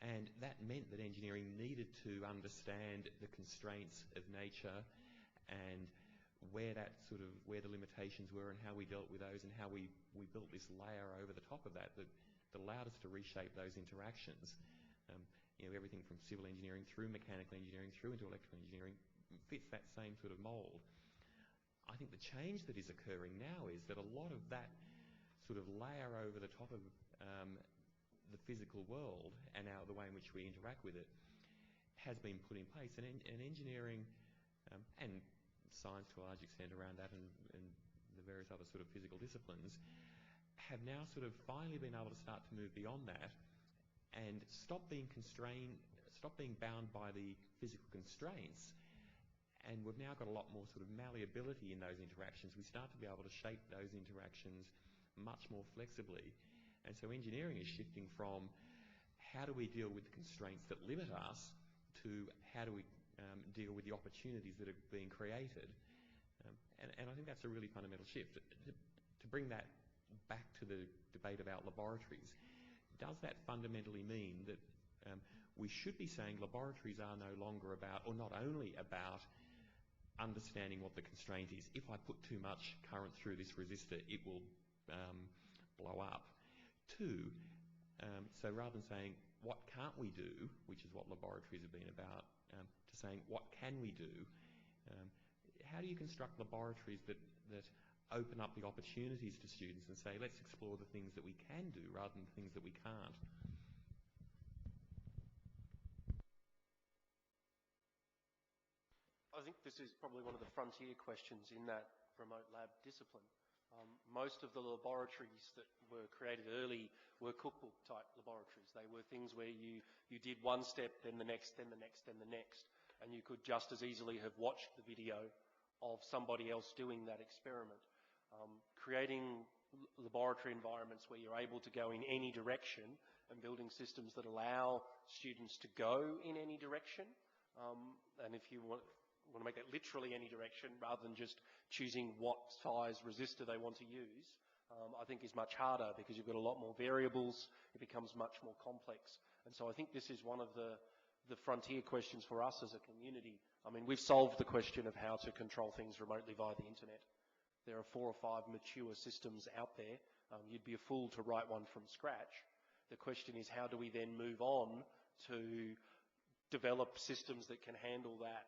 And that meant that engineering needed to understand the constraints of nature and where the limitations were and how we dealt with those, and how we built this layer over the top of that allowed us to reshape those interactions. Everything from civil engineering through mechanical engineering through into electrical engineering fits that same sort of mould. I think the change that is occurring now is that a lot of that sort of layer over the top of the physical world and the way in which we interact with it has been put in place. And engineering and science to a large extent around that, and the various other sort of physical disciplines, have now sort of finally been able to start to move beyond that and stop being bound by the physical constraints. And we've now got a lot more sort of malleability in those interactions. We start to be able to shape those interactions much more flexibly. And so engineering is shifting from how do we deal with the constraints that limit us to how do we deal with the opportunities that are being created. And I think that's a really fundamental shift. To bring that back to the debate about laboratories, does that fundamentally mean that we should be saying laboratories are no longer about, or not only about, understanding what the constraint is? If I put too much current through this resistor, it will blow up. Two, so rather than saying what can't we do, which is what laboratories have been about, to saying what can we do, how do you construct laboratories that open up the opportunities to students and say, let's explore the things that we can do rather than the things that we can't? I think this is probably one of the frontier questions in that remote lab discipline. Most of the laboratories that were created early were cookbook type laboratories. They were things where you did one step, then the next, then the next, then the next, and you could just as easily have watched the video of somebody else doing that experiment. Creating laboratory environments where you're able to go in any direction and building systems that allow students to go in any direction, and if you want to make that literally any direction rather than just choosing what size resistor they want to use, I think is much harder because you've got a lot more variables, it becomes much more complex. And so I think this is one of the frontier questions for us as a community. I mean, we've solved the question of how to control things remotely via the internet. There are 4 or 5 mature systems out there. You'd be a fool to write one from scratch. The question is, how do we then move on to develop systems that can handle that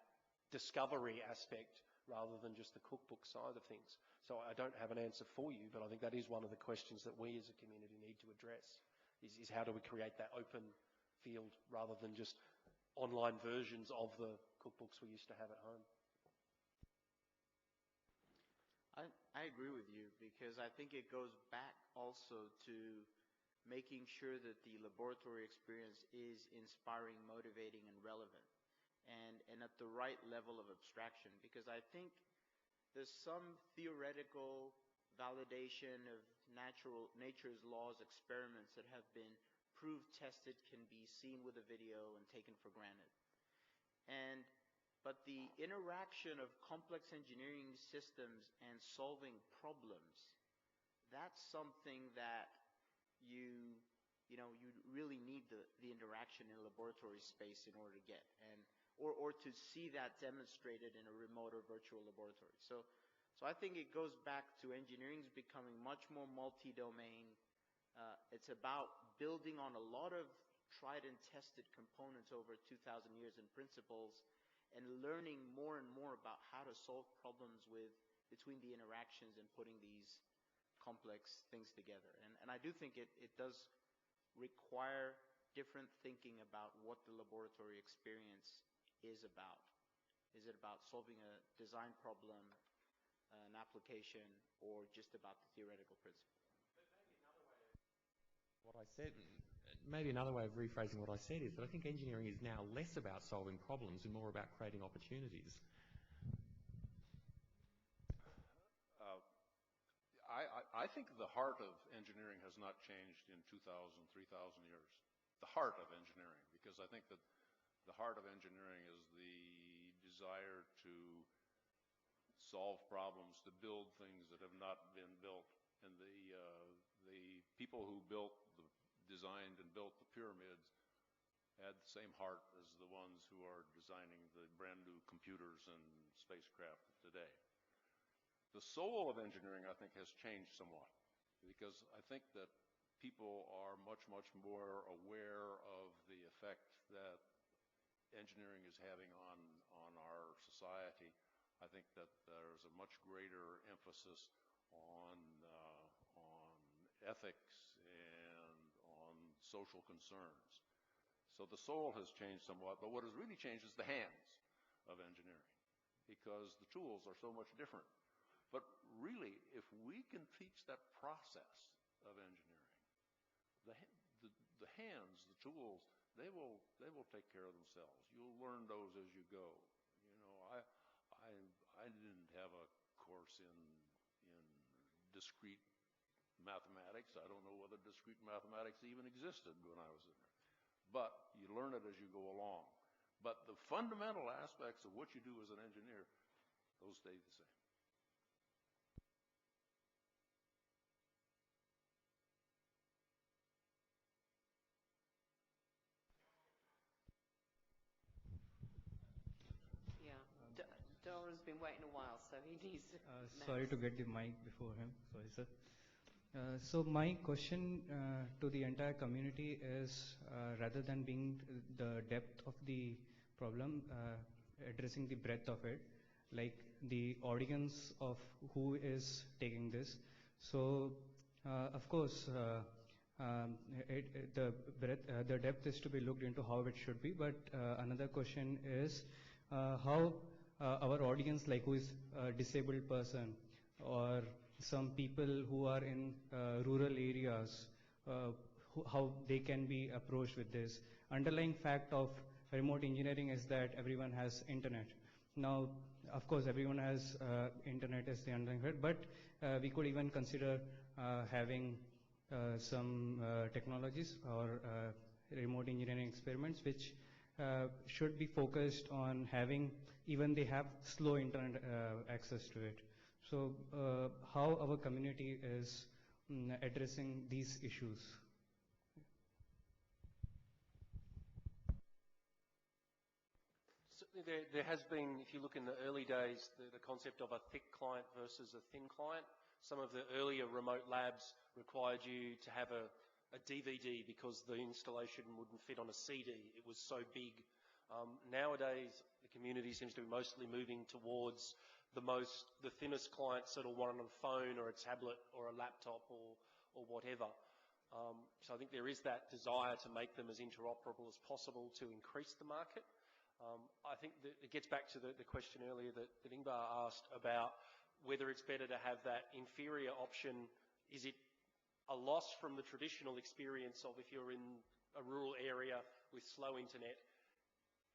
discovery aspect rather than just the cookbook side of things? So I don't have an answer for you, but I think that is one of the questions that we as a community need to address, is how do we create that open field rather than just online versions of the cookbooks we used to have at home. I agree with you, because I think it goes back also to making sure that the laboratory experience is inspiring, motivating, and relevant, and at the right level of abstraction, because I think there's some theoretical validation of nature's laws, experiments that have been proved, tested, can be seen with a video and taken for granted. But the interaction of complex engineering systems and solving problems, that's something that you really need the interaction in a laboratory space in order to get, or to see that demonstrated in a remote or virtual laboratory. So I think it goes back to engineering becoming much more multi-domain. It's about building on a lot of tried and tested components over 2,000 years and principles, and learning more and more about how to solve problems between the interactions and putting these complex things together. And I do think it does require different thinking about what the laboratory experience is about. Is it about solving a design problem, an application, or just about the theoretical principle? What I said, maybe another way of rephrasing what I said is that I think engineering is now less about solving problems and more about creating opportunities. I think the heart of engineering has not changed in 2,000, 3,000 years. The heart of engineering, because I think that the heart of engineering is the desire to solve problems, to build things that have not been built. And the people who designed and built the pyramids had the same heart as the ones who are designing the brand new computers and spacecraft today. The soul of engineering, I think, has changed somewhat, because I think that people are much, much more aware of the effect that engineering is having on our society. I think that there's a much greater emphasis on ethics and on social concerns. So the soul has changed somewhat, but what has really changed is the hands of engineering, because the tools are so much different. But really, if we can teach that process of engineering, the hands, the tools, they will take care of themselves. You'll learn those as you go. I didn't have a course in discrete mathematics. I don't know whether discrete mathematics even existed when I was in there. But you learn it as you go along. But the fundamental aspects of what you do as an engineer, those stay the same. Dora's been waiting a while, so he needs to... Sorry to get the mic before him. Sorry, sir. So my question to the entire community is, rather than being the depth of the problem, addressing the breadth of it, like the audience of who is taking this. So, of course, the depth is to be looked into how it should be, but another question is how our audience, like who is a disabled person or some people who are in rural areas, how they can be approached with this. Underlying fact of remote engineering is that everyone has internet. Now, of course, everyone has internet as the underlying fact, but we could even consider having some technologies or remote engineering experiments which should be focused on having, even they have slow internet access to it. So how our community is addressing these issues? Certainly there has been, if you look in the early days, the concept of a thick client versus a thin client. Some of the earlier remote labs required you to have a DVD because the installation wouldn't fit on a CD. It was so big. Nowadays, the community seems to be mostly moving towards the thinnest clients that'll run on a phone or a tablet or a laptop or whatever. So I think there is that desire to make them as interoperable as possible to increase the market. I think that it gets back to the question earlier that Ingvar asked about whether it's better to have that inferior option. Is it a loss from the traditional experience of if you're in a rural area with slow internet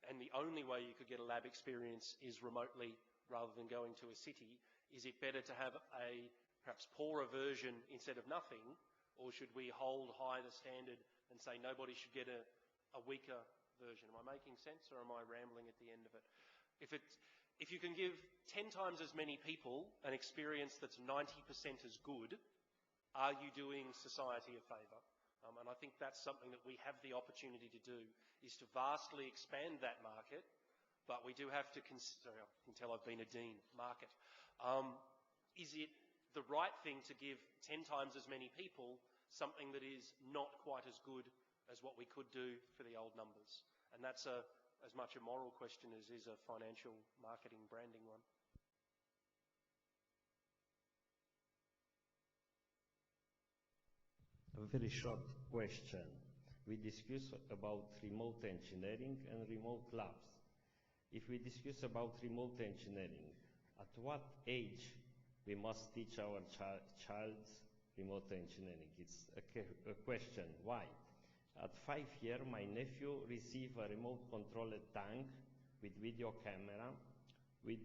and the only way you could get a lab experience is remotely rather than going to a city? Is it better to have a perhaps poorer version instead of nothing, or should we hold high the standard and say nobody should get a weaker version? Am I making sense, or am I rambling at the end of it? If you can give 10 times as many people an experience that's 90% as good, are you doing society a favour? And I think that's something that we have the opportunity to do, is to vastly expand that market, but we do have to consider, I can tell I've been a dean, market. Is it the right thing to give 10 times as many people something that is not quite as good as what we could do for the old numbers? And that's as much a moral question as is a financial marketing branding one. A very short question. We discuss about remote engineering and remote labs. If we discuss about remote engineering, at what age we must teach our child remote engineering? It's a question. Why? At 5 years, my nephew received a remote-controlled tank with video camera, with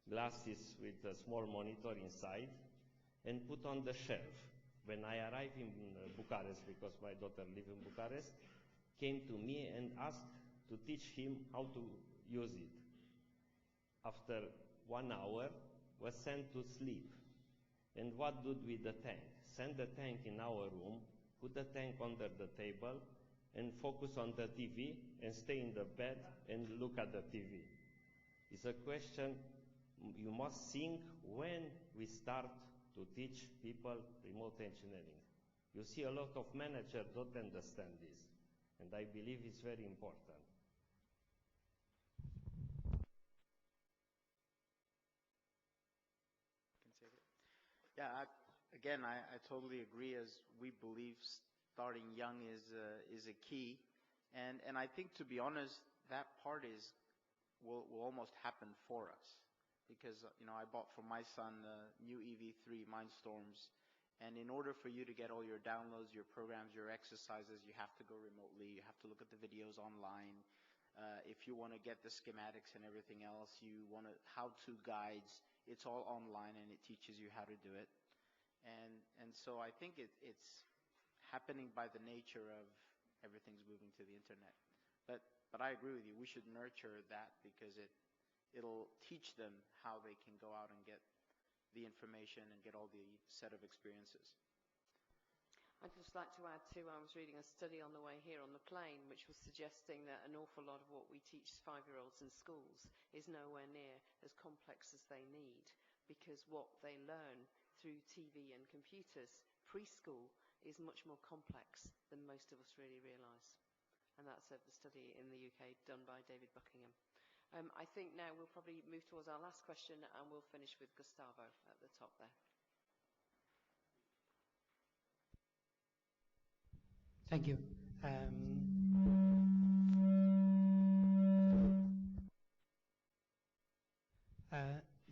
glasses with a small monitor inside, and put on the shelf. When I arrived in Bucharest, because my daughter lives in Bucharest, came to me and asked to teach him how to use it. After 1 hour, was sent to sleep. And what did with the tank? Send the tank in our room, put the tank under the table, and focus on the TV, and stay in the bed and look at the TV. It's a question you must think when we start to teach people remote engineering. You see, a lot of managers don't understand this, and I believe it's very important. Yeah, I totally agree, as we believe starting young is a key. And I think, to be honest, that part will almost happen for us. Because, I bought for my son the new EV3 Mindstorms. And in order for you to get all your downloads, your programs, your exercises, you have to go remotely. You have to look at the videos online. If you want to get the schematics and everything else, you want how-to guides. It's all online, and it teaches you how to do it. And so I think it's happening by the nature of everything's moving to the internet. But I agree with you. We should nurture that, because it'll teach them how they can go out and get the information and get all the set of experiences. I'd just like to add too, I was reading a study on the way here on the plane which was suggesting that an awful lot of what we teach 5-year-olds in schools is nowhere near as complex as they need, because what they learn through TV and computers preschool is much more complex than most of us really realise. And that's the study in the UK done by David Buckingham. I think now we'll probably move towards our last question, and we'll finish with Gustavo at the top there. Thank you.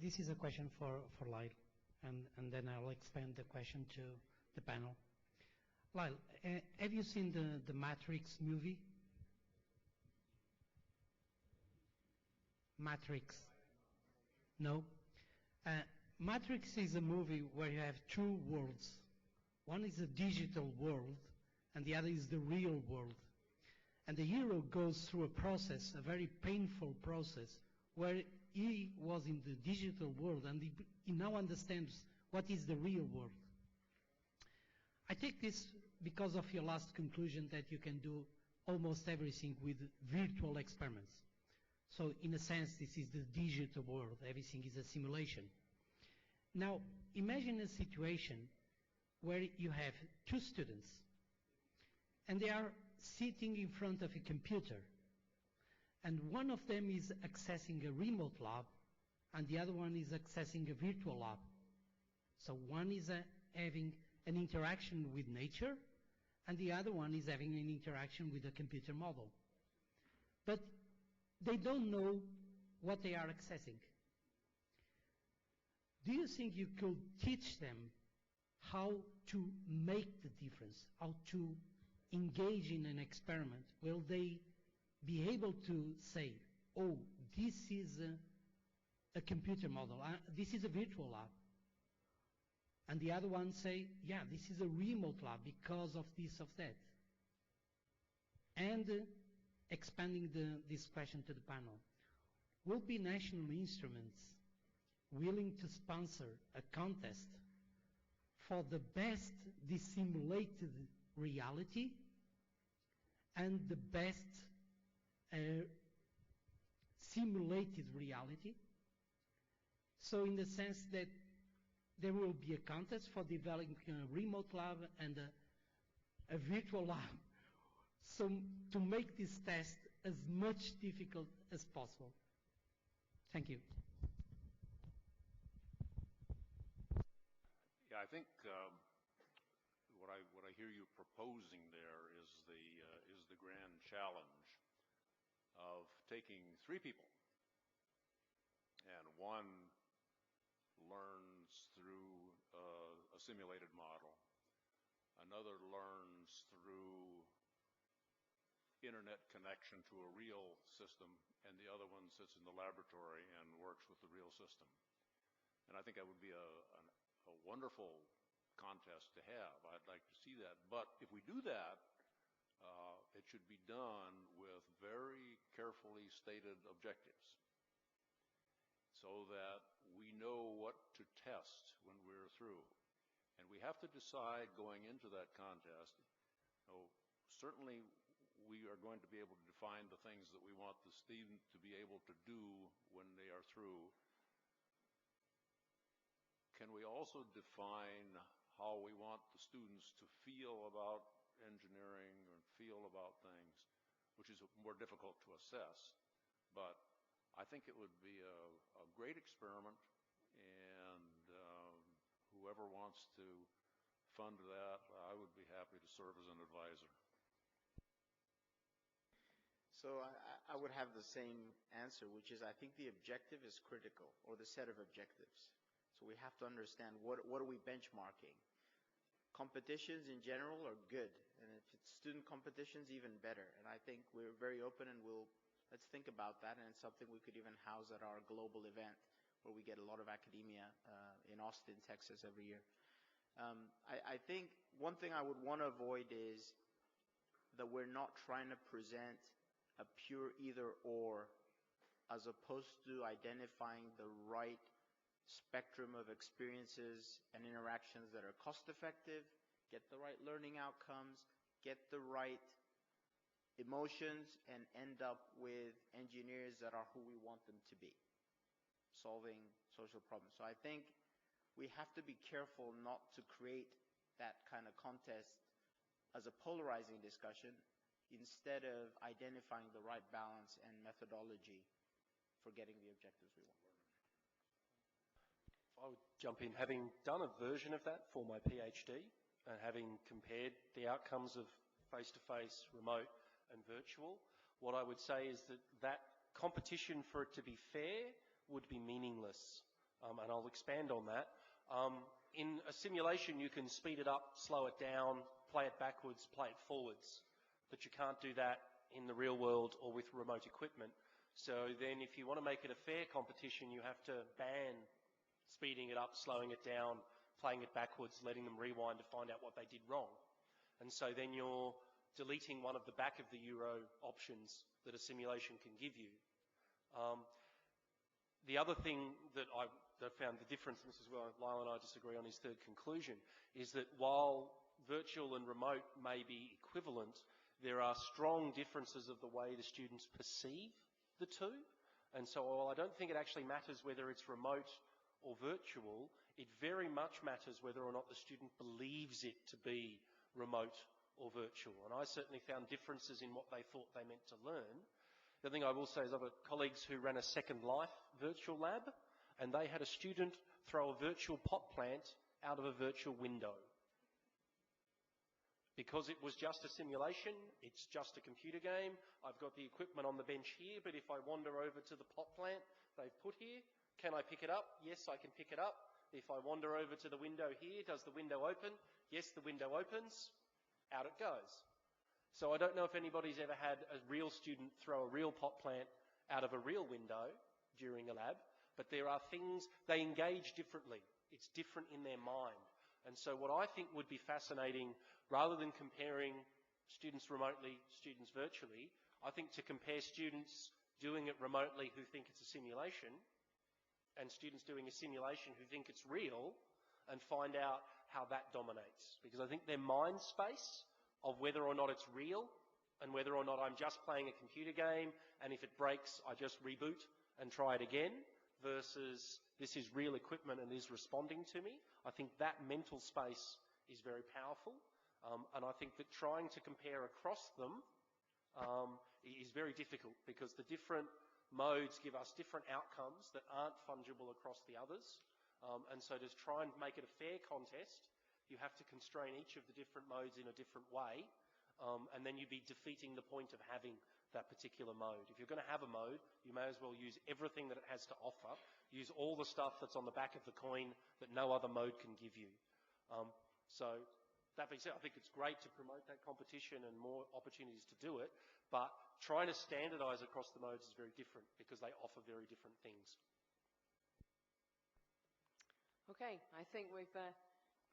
This is a question for Lyle, and then I'll expand the question to the panel. Lyle, have you seen the Matrix movie? Matrix? No? Matrix is a movie where you have two worlds. One is a digital world, and the other is the real world. And the hero goes through a process, a very painful process, where he was in the digital world, and he now understands what is the real world. I take this because of your last conclusion that you can do almost everything with virtual experiments. So in a sense, this is the digital world. Everything is a simulation. Now, imagine a situation where you have two students, and they are sitting in front of a computer, and one of them is accessing a remote lab, and the other one is accessing a virtual lab. So one is having an interaction with nature, and the other one is having an interaction with a computer model. But they don't know what they are accessing. Do you think you could teach them how to make the difference, how to engage in an experiment? Will they be able to say, oh, this is a computer model, this is a virtual lab? And the other one say, yeah, this is a remote lab because of this, of that. And expanding this question to the panel, will be national instruments willing to sponsor a contest for the best dissimulated reality and the best simulated reality? So in the sense that there will be a contest for developing a remote lab and a virtual lab, so to make this test as much difficult as possible. Thank you. Yeah, I think what I hear you proposing there is the grand challenge of taking three people, and one learns through a simulated model, another learns through internet connection to a real system, and the other one sits in the laboratory and works with the real system. And I think that would be a wonderful contest to have. I'd like to see that. But if we do that, it should be done with very carefully stated objectives, so that we know what to test when we're through. And we have to decide going into that contest, certainly we are going to be able to define the things that we want the student to be able to do when they are through. Can we also define how we want the students to feel about engineering or feel about things, which is more difficult to assess. But I think it would be a great experiment, and whoever wants to fund that, I would be happy to serve as an advisor. So I would have the same answer, which is I think the objective is critical, or the set of objectives. So we have to understand what are we benchmarking. Competitions in general are good, and if it's student competitions, even better. And I think we're very open, and let's think about that, and it's something we could even house at our global event, where we get a lot of academia in Austin, Texas every year. I think one thing I would want to avoid is that we're not trying to present a pure either or, as opposed to identifying the right spectrum of experiences and interactions that are cost effective, get the right learning outcomes, get the right emotions, and end up with engineers that are who we want them to be, solving social problems. So I think we have to be careful not to create that kind of contest as a polarizing discussion, instead of identifying the right balance and methodology for getting the objectives we want. I would jump in. Having done a version of that for my PhD and having compared the outcomes of face-to-face, remote and virtual, what I would say is that competition, for it to be fair, would be meaningless. And I'll expand on that. In a simulation, you can speed it up, slow it down, play it backwards, play it forwards. But you can't do that in the real world or with remote equipment. So then if you want to make it a fair competition, you have to ban speeding it up, slowing it down, playing it backwards, letting them rewind to find out what they did wrong. And so then you're deleting one of the back of the Euro options that a simulation can give you. The other thing that I found the difference, and this is where Lyle and I disagree on his third conclusion, is that while virtual and remote may be equivalent, there are strong differences of the way the students perceive the two. And so while I don't think it actually matters whether it's remote or virtual, it very much matters whether or not the student believes it to be remote or virtual. And I certainly found differences in what they thought they meant to learn. The other thing I will say is I've got colleagues who ran a Second Life virtual lab, and they had a student throw a virtual pot plant out of a virtual window. Because it was just a simulation, it's just a computer game, I've got the equipment on the bench here, but if I wander over to the pot plant they've put here, can I pick it up? Yes, I can pick it up. If I wander over to the window here, does the window open? Yes, the window opens. Out it goes. So I don't know if anybody's ever had a real student throw a real pot plant out of a real window during a lab, but there are things, they engage differently. It's different in their mind. And so what I think would be fascinating, rather than comparing students remotely, students virtually, I think to compare students doing it remotely who think it's a simulation and students doing a simulation who think it's real, and find out how that dominates. Because I think their mind space of whether or not it's real and whether or not I'm just playing a computer game and if it breaks I just reboot and try it again, versus this is real equipment and is responding to me. I think that mental space is very powerful, and I think that trying to compare across them is very difficult because the different modes give us different outcomes that aren't fungible across the others, and so to try and make it a fair contest, you have to constrain each of the different modes in a different way, and then you'd be defeating the point of having that particular mode. If you're going to have a mode, you may as well use everything that it has to offer, use all the stuff that's on the back of the coin that no other mode can give you. So that being said, I think it's great to promote that competition and more opportunities to do it, but trying to standardise across the modes is very different because they offer very different things. Okay, I think we've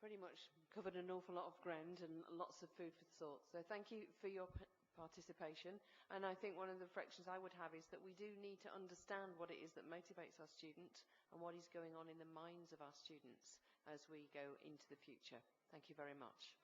pretty much covered an awful lot of ground and lots of food for thought. So thank you for your participation. And I think one of the reflections I would have is that we do need to understand what it is that motivates our student and what is going on in the minds of our students as we go into the future. Thank you very much.